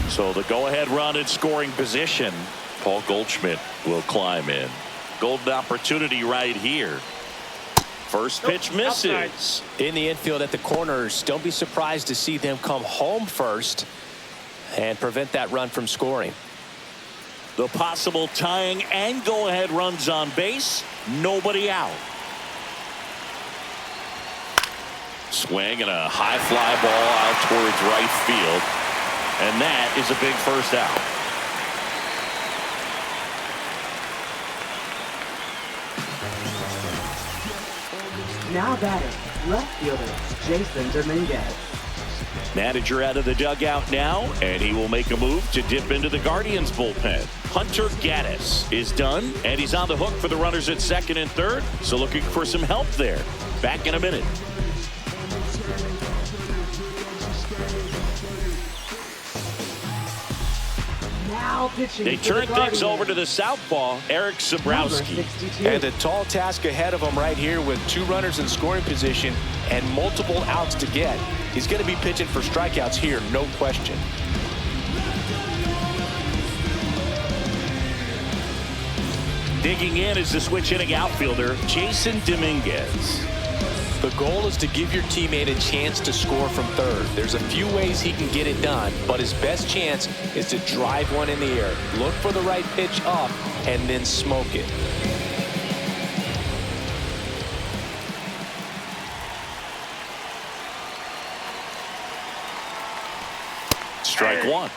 So the go-ahead run in scoring position. Paul Goldschmidt will climb in. Golden opportunity right here. First pitch misses. In the infield at the corners, don't be surprised to see them come home first and prevent that run from scoring. The possible tying and go-ahead runs on base. Nobody out. Swing and a high fly ball out towards right field. And that is a big first out. Now batting, left fielder, Jason Dominguez. Manager out of the dugout now, and he will make a move to dip into the Guardians bullpen. Hunter Gaddis is done, and he's on the hook for the runners at second and third, so looking for some help there. Back in a minute. Now pitching They for turn the things Guardians. over to the southpaw, Eric Number Sabrowski. 62. And a tall task ahead of him right here with 2 runners in scoring position and multiple outs to get. He's going to be pitching for strikeouts here, no question. Digging in is the switch hitting outfielder, Jason Dominguez. The goal is to give your teammate a chance to score from third. There's a few ways he can get it done, but his best chance is to drive one in the air. Look for the right pitch up and then smoke it. Strike one.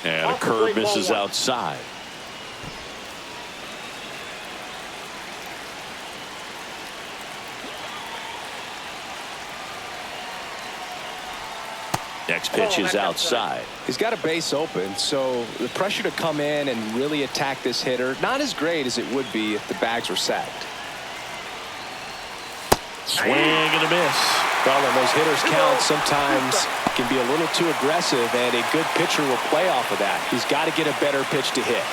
And a curve misses outside. Next pitch is outside. He's got a base open, so the pressure to come in and really attack this hitter, not as great as it would be if the bags were sacked. Swing and a miss. Well, when those hitters count, sometimes can be a little too aggressive, and a good pitcher will play off of that. He's got to get a better pitch to hit.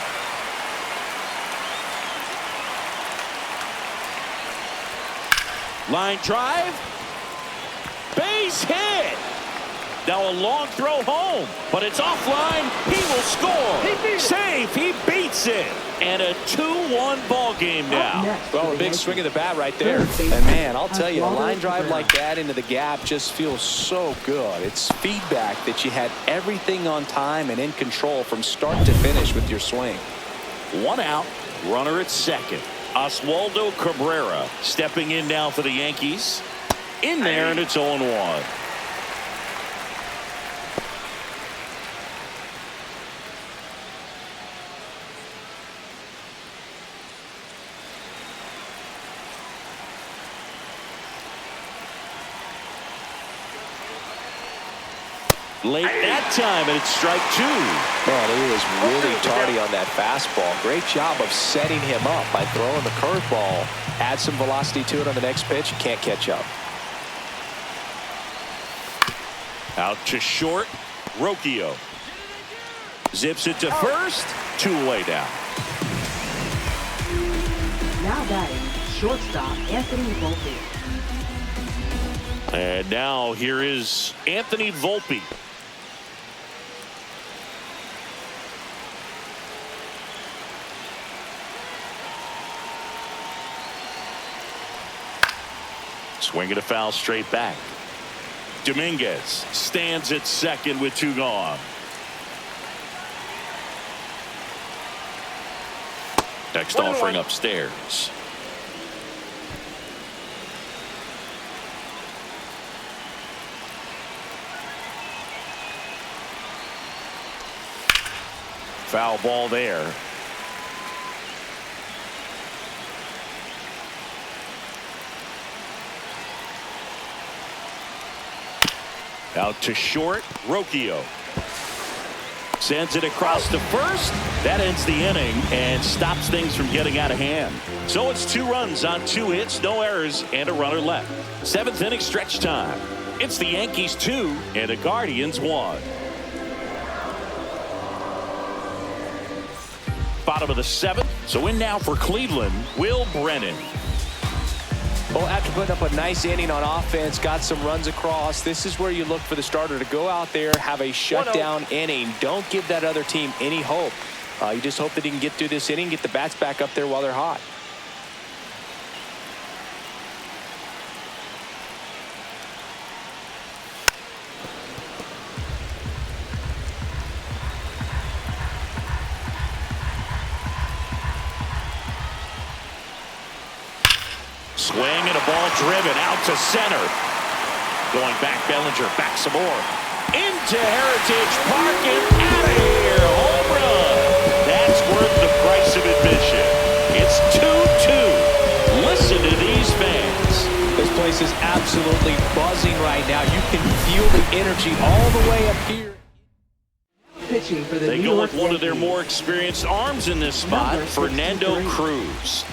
Line drive. Base hit. Now a long throw home, but it's offline. He will score. Safe. He beats it. And a 2-1 ball game now. Well, a big swing of the bat right there. And man, I'll tell you, a line drive like that into the gap just feels so good. It's feedback that you had everything on time and in control from start to finish with your swing. 1 out, runner at second. Oswaldo Cabrera stepping in now for the Yankees. In there, and it's 0-1. Late that time, and it's strike 2. Man, he was really tardy on that fastball. Great job of setting him up by throwing the curveball. Add some velocity to it on the next pitch. You can't catch up. Out to short, Rocchio. Zips it to first. 2 away down. Now batting, shortstop Anthony Volpe. And now here is Anthony Volpe. Swinging a foul straight back. Dominguez stands at second with 2 gone. Next offering upstairs. Foul ball there. Out to short, Rocchio. Sends it across to first. That ends the inning and stops things from getting out of hand. So it's 2 runs on 2 hits, no errors, and a runner left. 7th inning stretch time. It's the Yankees 2 and the Guardians 1. Bottom of the 7th. So in now for Cleveland, Will Brennan. Well, after putting up a nice inning on offense, got some runs across, this is where you look for the starter to go out there, have a shutdown inning. Don't give that other team any hope. You just hope that he can get through this inning, get the bats back up there while they're hot. Swing and a ball driven out to center. Going back, Bellinger, back some more. Into Heritage Park and out of here. Home run. That's worth the price of admission. It's 2-2. Listen to these fans. This place is absolutely buzzing right now. You can feel the energy all the way up here. Pitching for the They New go York with one of their Yankees. more experienced arms in this spot, Number Fernando 63. Cruz.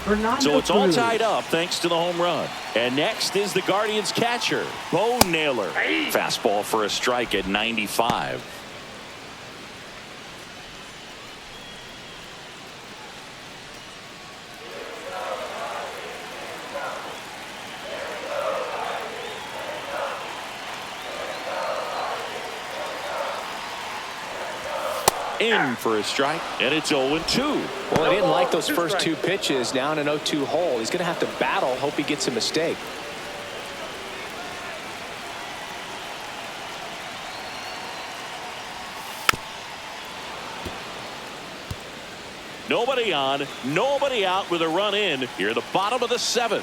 Fernando So it's all Cruz. tied up thanks to the home run. And next is the Guardians catcher, Bo Naylor. Fastball for a strike at 95. In for a strike, and it's 0-2. Well, he didn't like those first 2 pitches. Now in an 0-2 hole. He's going to have to battle. Hope he gets a mistake. Nobody on, nobody out with a run in here, the bottom of the 7th.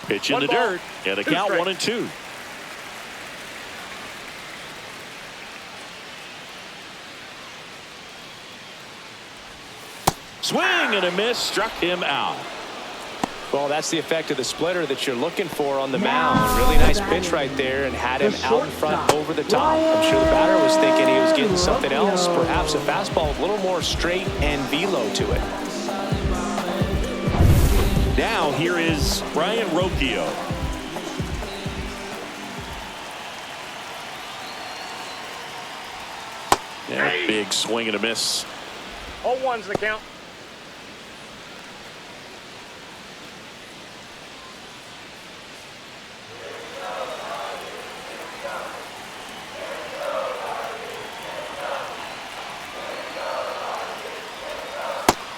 Pitch in the dirt, and a count 1-2. Swing and a miss, struck him out. Well, that's the effect of the splitter that you're looking for on the mound. Really nice pitch right there and had him out in front over the top. I'm sure the batter was thinking he was getting something else, perhaps a fastball with a little more straight and velo to it. Now here is Brian Rocchio. Yeah, big swing and a miss. 0-1's the count.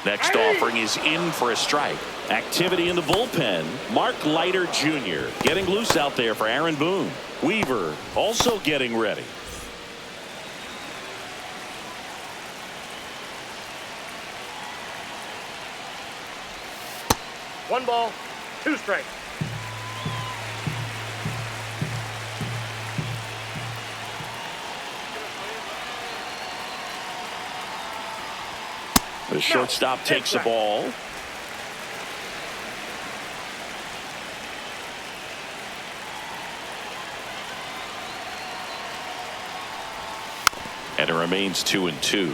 Next offering is in for a strike. Activity in the bullpen. Mark Leiter Jr. getting loose out there for Aaron Boone. Weaver also getting ready. One ball, two strikes. The shortstop takes the ball. And it remains 2-2.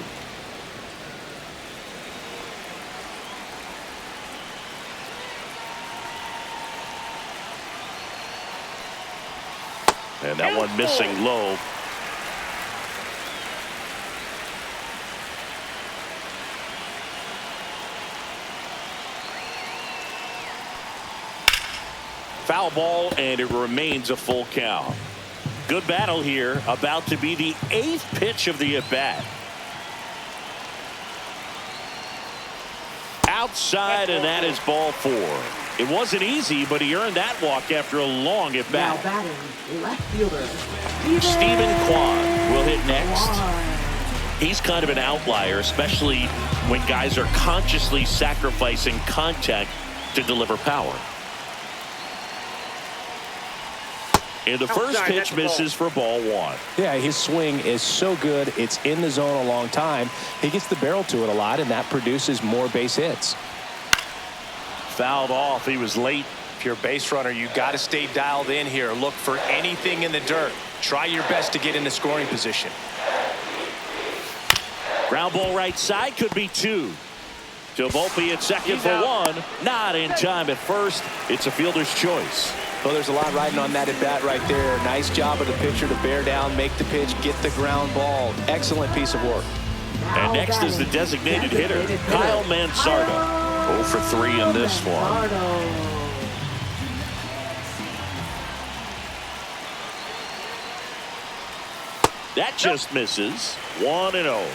And that one missing low. Foul ball, and it remains a full count. Good battle here. About to be the 8th pitch of the at-bat. Outside, and that is ball 4. It wasn't easy, but he earned that walk after a long at bat. Now batting, left fielder, Stephen Kwan will hit next. He's kind of an outlier, especially when guys are consciously sacrificing contact to deliver power. And the first pitch misses for ball 1. Yeah, his swing is so good. It's in the zone a long time. He gets the barrel to it a lot, and that produces more base hits. Fouled off. He was late. If you're a base runner, you got to stay dialed in here. Look for anything in the dirt. Try your best to get into scoring position. Ground ball right side, could be 2. To Volpe at second for 1. Not in time at first. It's a fielder's choice. Well, there's a lot riding on that at bat right there. Nice job of the pitcher to bear down, make the pitch, get the ground ball. Excellent piece of work. And next is the designated hitter, Kyle Mansardo. 0 for 3 in this one. That just misses. 1-0.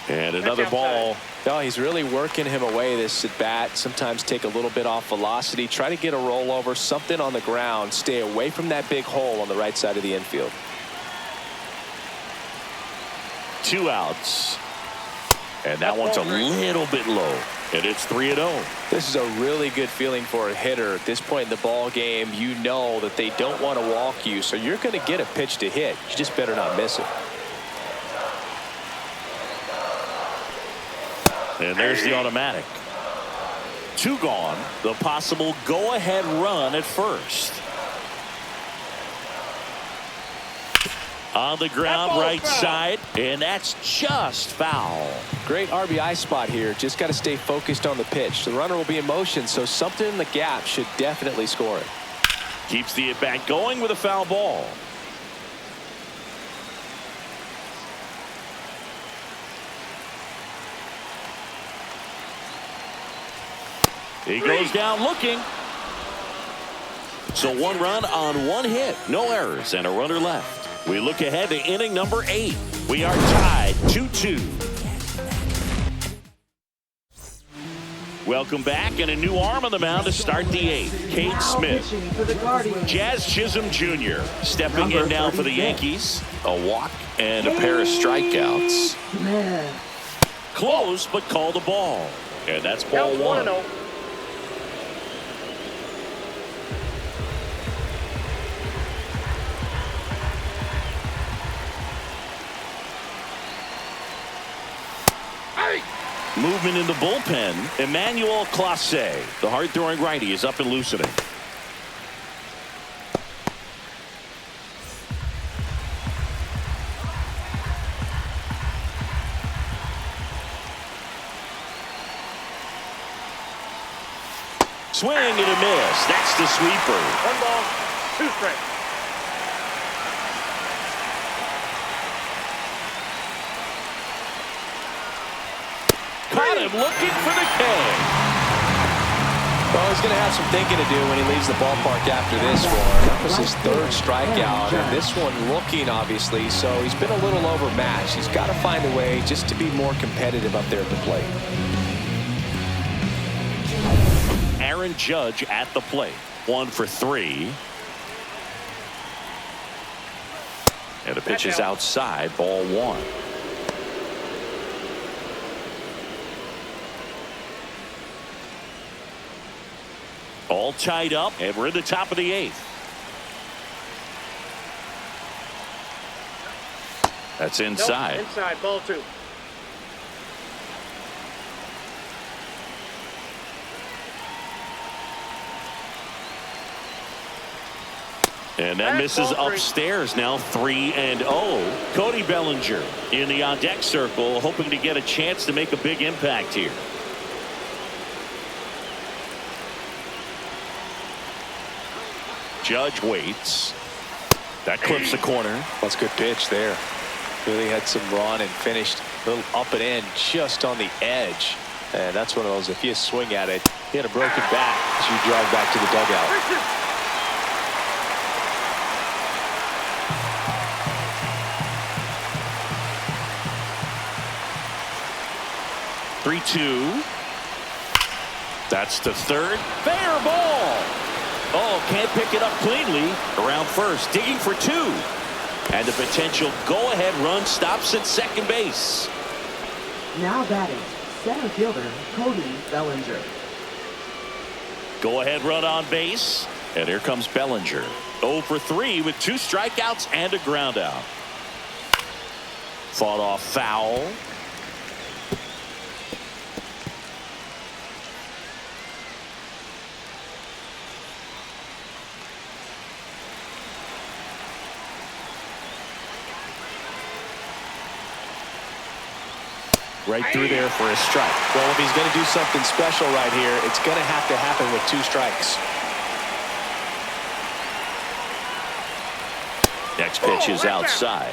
And another ball. Oh, he's really working him away this at bat. Sometimes take a little bit off velocity. Try to get a rollover, something on the ground. Stay away from that big hole on the right side of the infield. 2 outs. And that one's a little bit low. And it's 3-0. This is a really good feeling for a hitter. At this point in the ball game, you know that they don't want to walk you. So you're going to get a pitch to hit. You just better not miss it. And there's the automatic. 2 gone. The possible go-ahead run at first. On the ground, right side, and that's just foul. Great RBI spot here. Just got to stay focused on the pitch. The runner will be in motion, so something in the gap should definitely score it. Keeps the at-bat going with a foul ball. He goes down looking. So 1 run on 1 hit. No errors and a runner left. We look ahead to inning number 8. We are tied 2-2. Welcome back, and a new arm on the mound to start the 8th. Cade Smith. Jazz Chisholm Jr. stepping in now for the Yankees. A walk and a pair of strikeouts. Close, but called a ball. And that's ball 1. Movement in the bullpen. Emmanuel Clase, the hard-throwing righty, is up and loosening. Swing and a miss. That's the sweeper. 1 ball, 2 strikes. Caught him looking for the K. Well, he's going to have some thinking to do when he leaves the ballpark after this one. That was his third strikeout, and this one looking, obviously, so he's been a little overmatched. He's got to find a way just to be more competitive up there at the plate. Aaron Judge at the plate. 1 for 3. And the pitch is outside, ball 1. All tied up, and we're in the top of the 8th. That's inside. Nope, inside, ball 2. And that misses upstairs now. 3-0. Cody Bellinger in the on deck circle, hoping to get a chance to make a big impact here. Judge waits. That clips the corner. That's a good pitch there. Really had some run and finished a little up and in just on the edge. And that's one of those, if you swing at it, you had a broken back as you drive back to the dugout. 3-2. That's to third. Fair ball. Oh, can't pick it up cleanly. Around first, digging for 2. And the potential go-ahead run stops at second base. Now batting, center fielder Cody Bellinger. Go-ahead run on base. And here comes Bellinger. 0 for 3 with 2 strikeouts and a ground out. Fought off foul. Right through there for a strike. Well, if he's going to do something special right here, it's going to have to happen with 2 strikes. Next pitch is outside.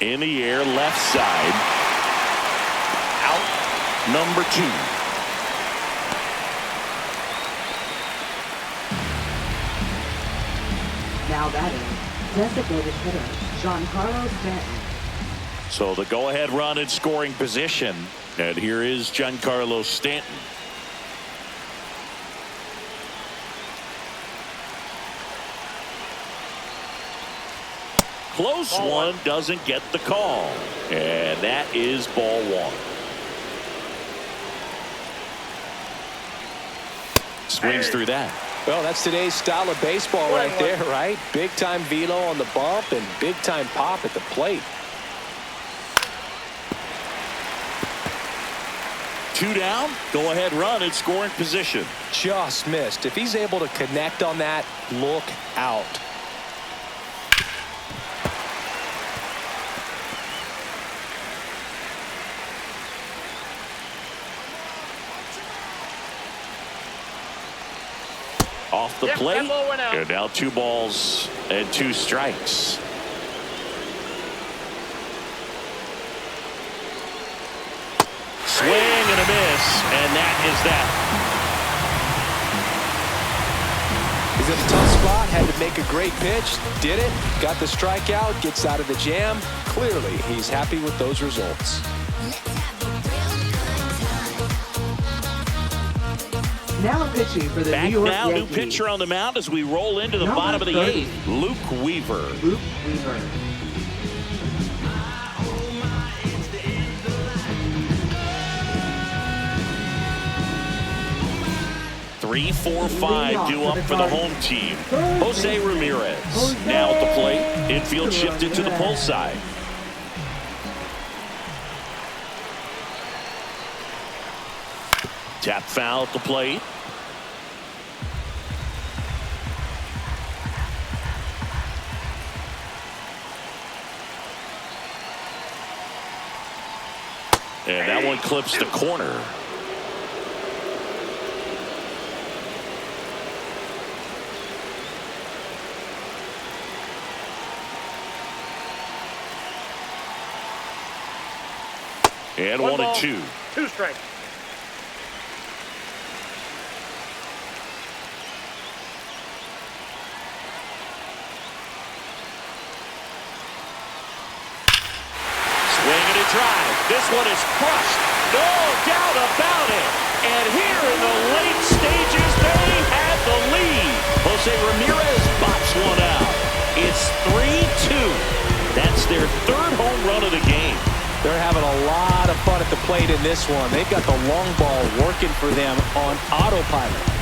In the air, left side. Out, number 2. Now batting, designated hitter Giancarlo Stanton. So the go-ahead run in scoring position. And here is Giancarlo Stanton. Close one, doesn't get the call. And that is ball 1. Swings through that. Well, that's today's style of baseball right there, right? Big-time velo on the bump and big-time pop at the plate. 2 down, go-ahead run in scoring position. Just missed. If he's able to connect on that, look out. Off the plate, and now 2 balls and 2 strikes. Swing and a miss, and that is that. He's in a tough spot, had to make a great pitch, did it, got the strikeout, gets out of the jam. Clearly, he's happy with those results. Now pitching for the Back New York now, Yankees. new pitcher on the mound as we roll into the Number bottom of the 30. 8th. Luke Weaver. Luke Weaver. Three, 4, 5 due up for the home team. Jose Ramirez now at the plate. Infield shifted to the pull side. Tap foul at the plate. And that one clips the corner. And One 1 and ball, 2. 2 strikes. Swing and a drive. This one is crushed. No doubt about it. And here in the late stages, they had the lead. Jose Ramirez bops one out. It's 3-2. That's their 3rd home run of the game. They're having a lot of fun at the plate in this one. They've got the long ball working for them on autopilot.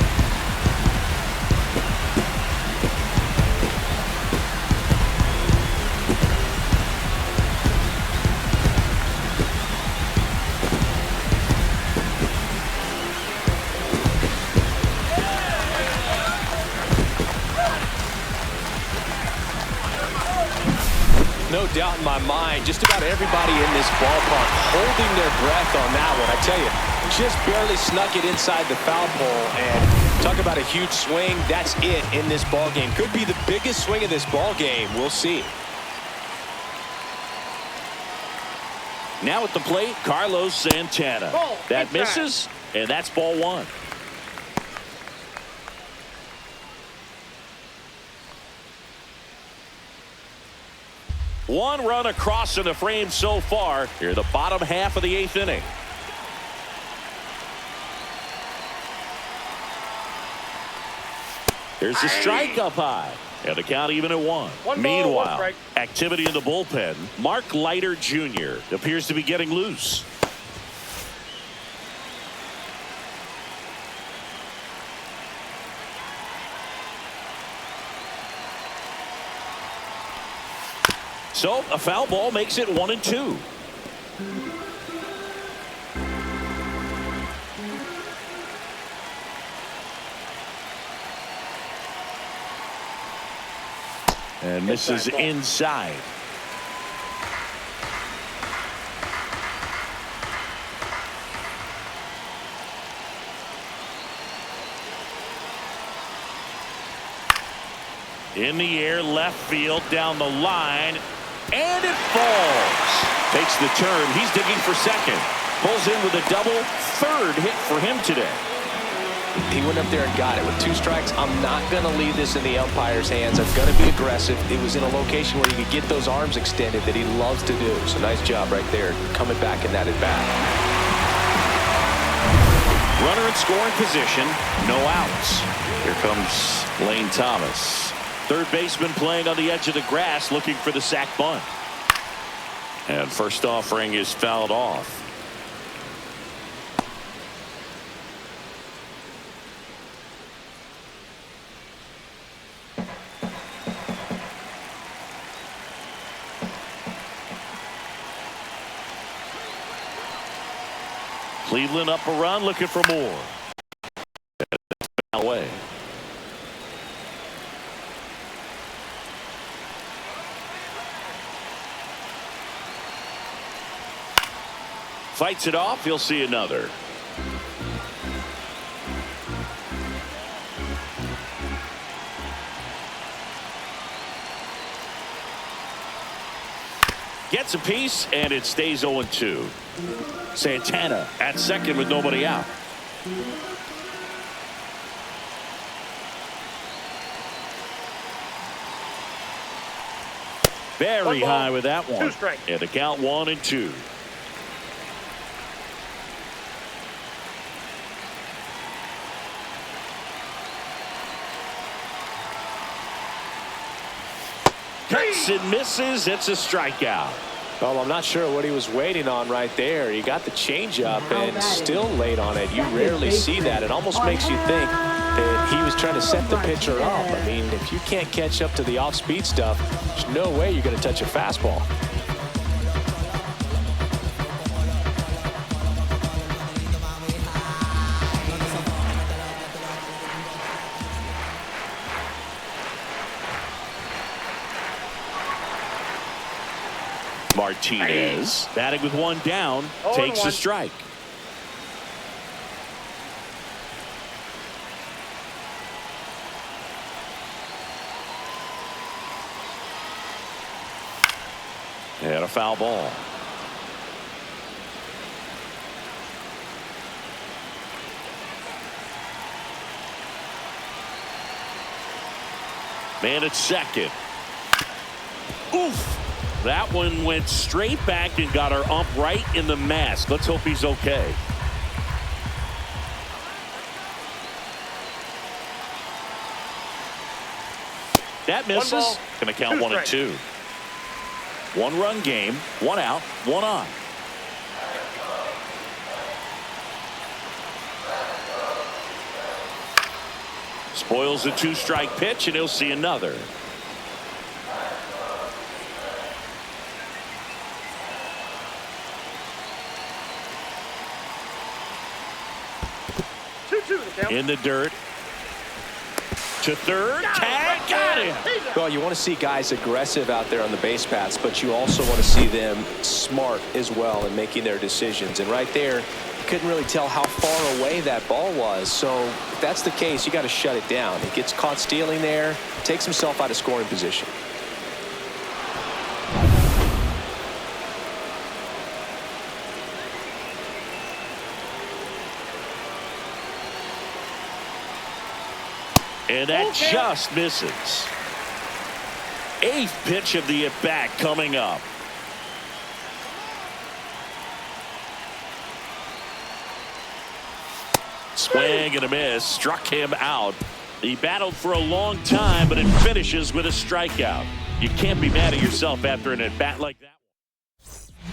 No doubt in my mind, just about everybody in this ballpark holding their breath on that one. I tell you, just barely snuck it inside the foul pole, and talk about a huge swing. That's it in this ball game. Could be the biggest swing of this ball game. We'll see. Now at the plate, Carlos Santana. Ball, That inside. misses, and that's ball 1. One run across in the frame so far. Here, the bottom half of the 8th inning. Here's the strike up high. And the count even at 1. One ball, Meanwhile, 1 strike. activity in the bullpen. Mark Leiter Jr. appears to be getting loose. So a foul ball makes it 1 and 2. And misses inside. In the air, left field, down the line, and it falls. Takes the turn. He's digging for second. Pulls in with a double. 3rd hit for him today. He went up there and got it with 2 strikes. I'm not going to leave this in the umpire's hands. I'm going to be aggressive. It was in a location where he could get those arms extended that he loves to do. So nice job right there, coming back in that at bat. Runner in scoring position. No outs. Here comes Lane Thomas. 3rd baseman playing on the edge of the grass, looking for the sac bunt. And first offering is fouled off. Cleveland up a run, looking for more. Away. Fights it off. He'll see another. Gets a piece, and it stays 0-2. Santana at second with nobody out. Very high with that one. 2 strikes. And the count 1 and 2. Cuts and misses. It's a strikeout. Well, I'm not sure what he was waiting on right there. He got the changeup and still late on it. You rarely see that. It almost makes you think that he was trying to set the pitcher up. I mean, if you can't catch up to the off-speed stuff, there's no way you're going to touch a fastball. Martinez batting with 1 down, takes a strike. And a foul ball. Man at second. Oof. That one went straight back and got her ump right in the mask. Let's hope he's okay. That misses. Going to count 1 and 2. 1-run game, 1 out, 1 on. Spoils a 2-strike pitch, and he'll see another. In the dirt. To third. Tag. Got him. Well, you want to see guys aggressive out there on the base paths, but you also want to see them smart as well in making their decisions. And right there, you couldn't really tell how far away that ball was. So if that's the case, you got to shut it down. He gets caught stealing there, takes himself out of scoring position. And that just misses. 8th pitch of the at-bat coming up. Swing and a miss. Struck him out. He battled for a long time, but it finishes with a strikeout. You can't be mad at yourself after an at-bat like that.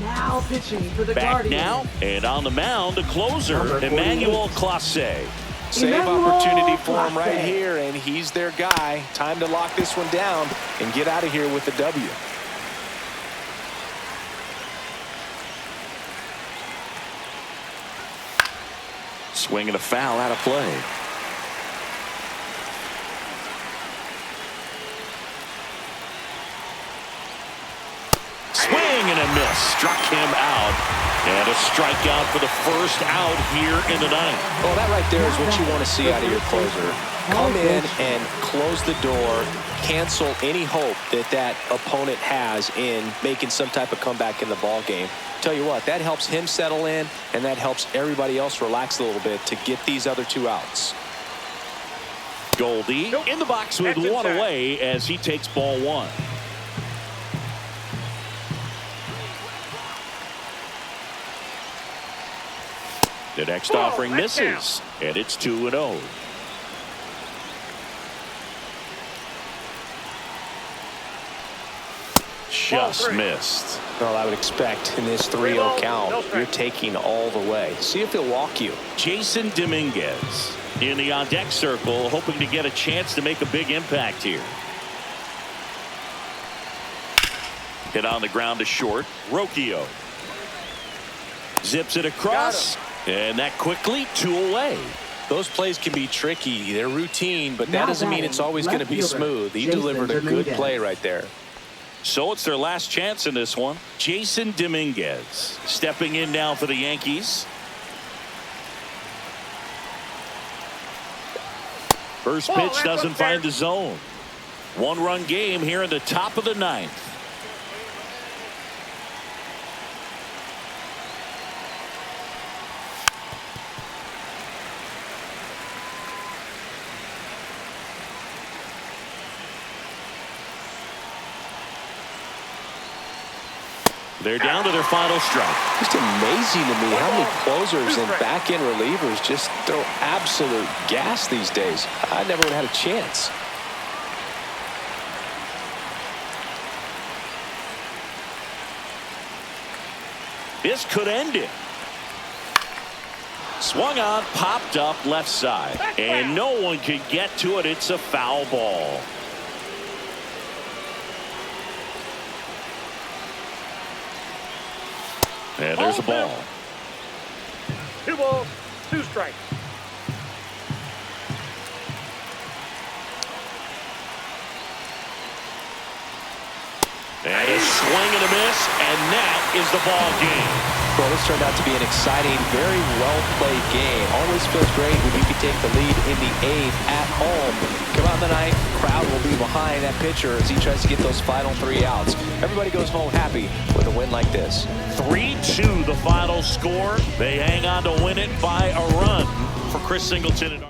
Now pitching for the Back Guardians. now, and on the mound, the closer, Emmanuel Clase. Save opportunity for him right here, and he's their guy. Time to lock this one down and get out of here with the W. Swing and a foul out of play. Swing and a miss. Struck him out. And a strikeout for the first out here in the 9th. Well, that right there is what you want to see out of your closer. Come in and close the door, cancel any hope that that opponent has in making some type of comeback in the ball game. Tell you what, that helps him settle in, and that helps everybody else relax a little bit to get these other 2 outs. Goldie in the box with 1 away as he takes ball 1. The next offering misses, and it's 2-0. Just missed. Well, I would expect in this 3-0 count, you're taking all the way. See if he'll walk you. Jason Dominguez in the on-deck circle, hoping to get a chance to make a big impact here. Hit on the ground to short. Rocchio zips it across. And that quickly 2 away. Those plays can be tricky. They're routine, but that doesn't mean it's always going to be smooth. He delivered a good play right there. So it's their last chance in this one. Jason Dominguez stepping in now for the Yankees. First pitch doesn't find the zone. 1-run game here in the top of the 9th. They're down to their final strike. Just amazing to me how many closers and back-end relievers just throw absolute gas these days. I never would have had a chance. This could end it. Swung on, popped up left side. And no one could get to it. It's a foul ball. And there's a ball. 2 balls, 2 strikes. And a swing and a miss, and that is the ball game. Well, this turned out to be an exciting, very well-played game. Always feels great when you can take the lead in the 8th at home. Come out in the 9th, crowd will be behind that pitcher as he tries to get those final 3 outs. Everybody goes home happy with a win like this. 3-2 the final score. They hang on to win it by a run for Chris Singleton and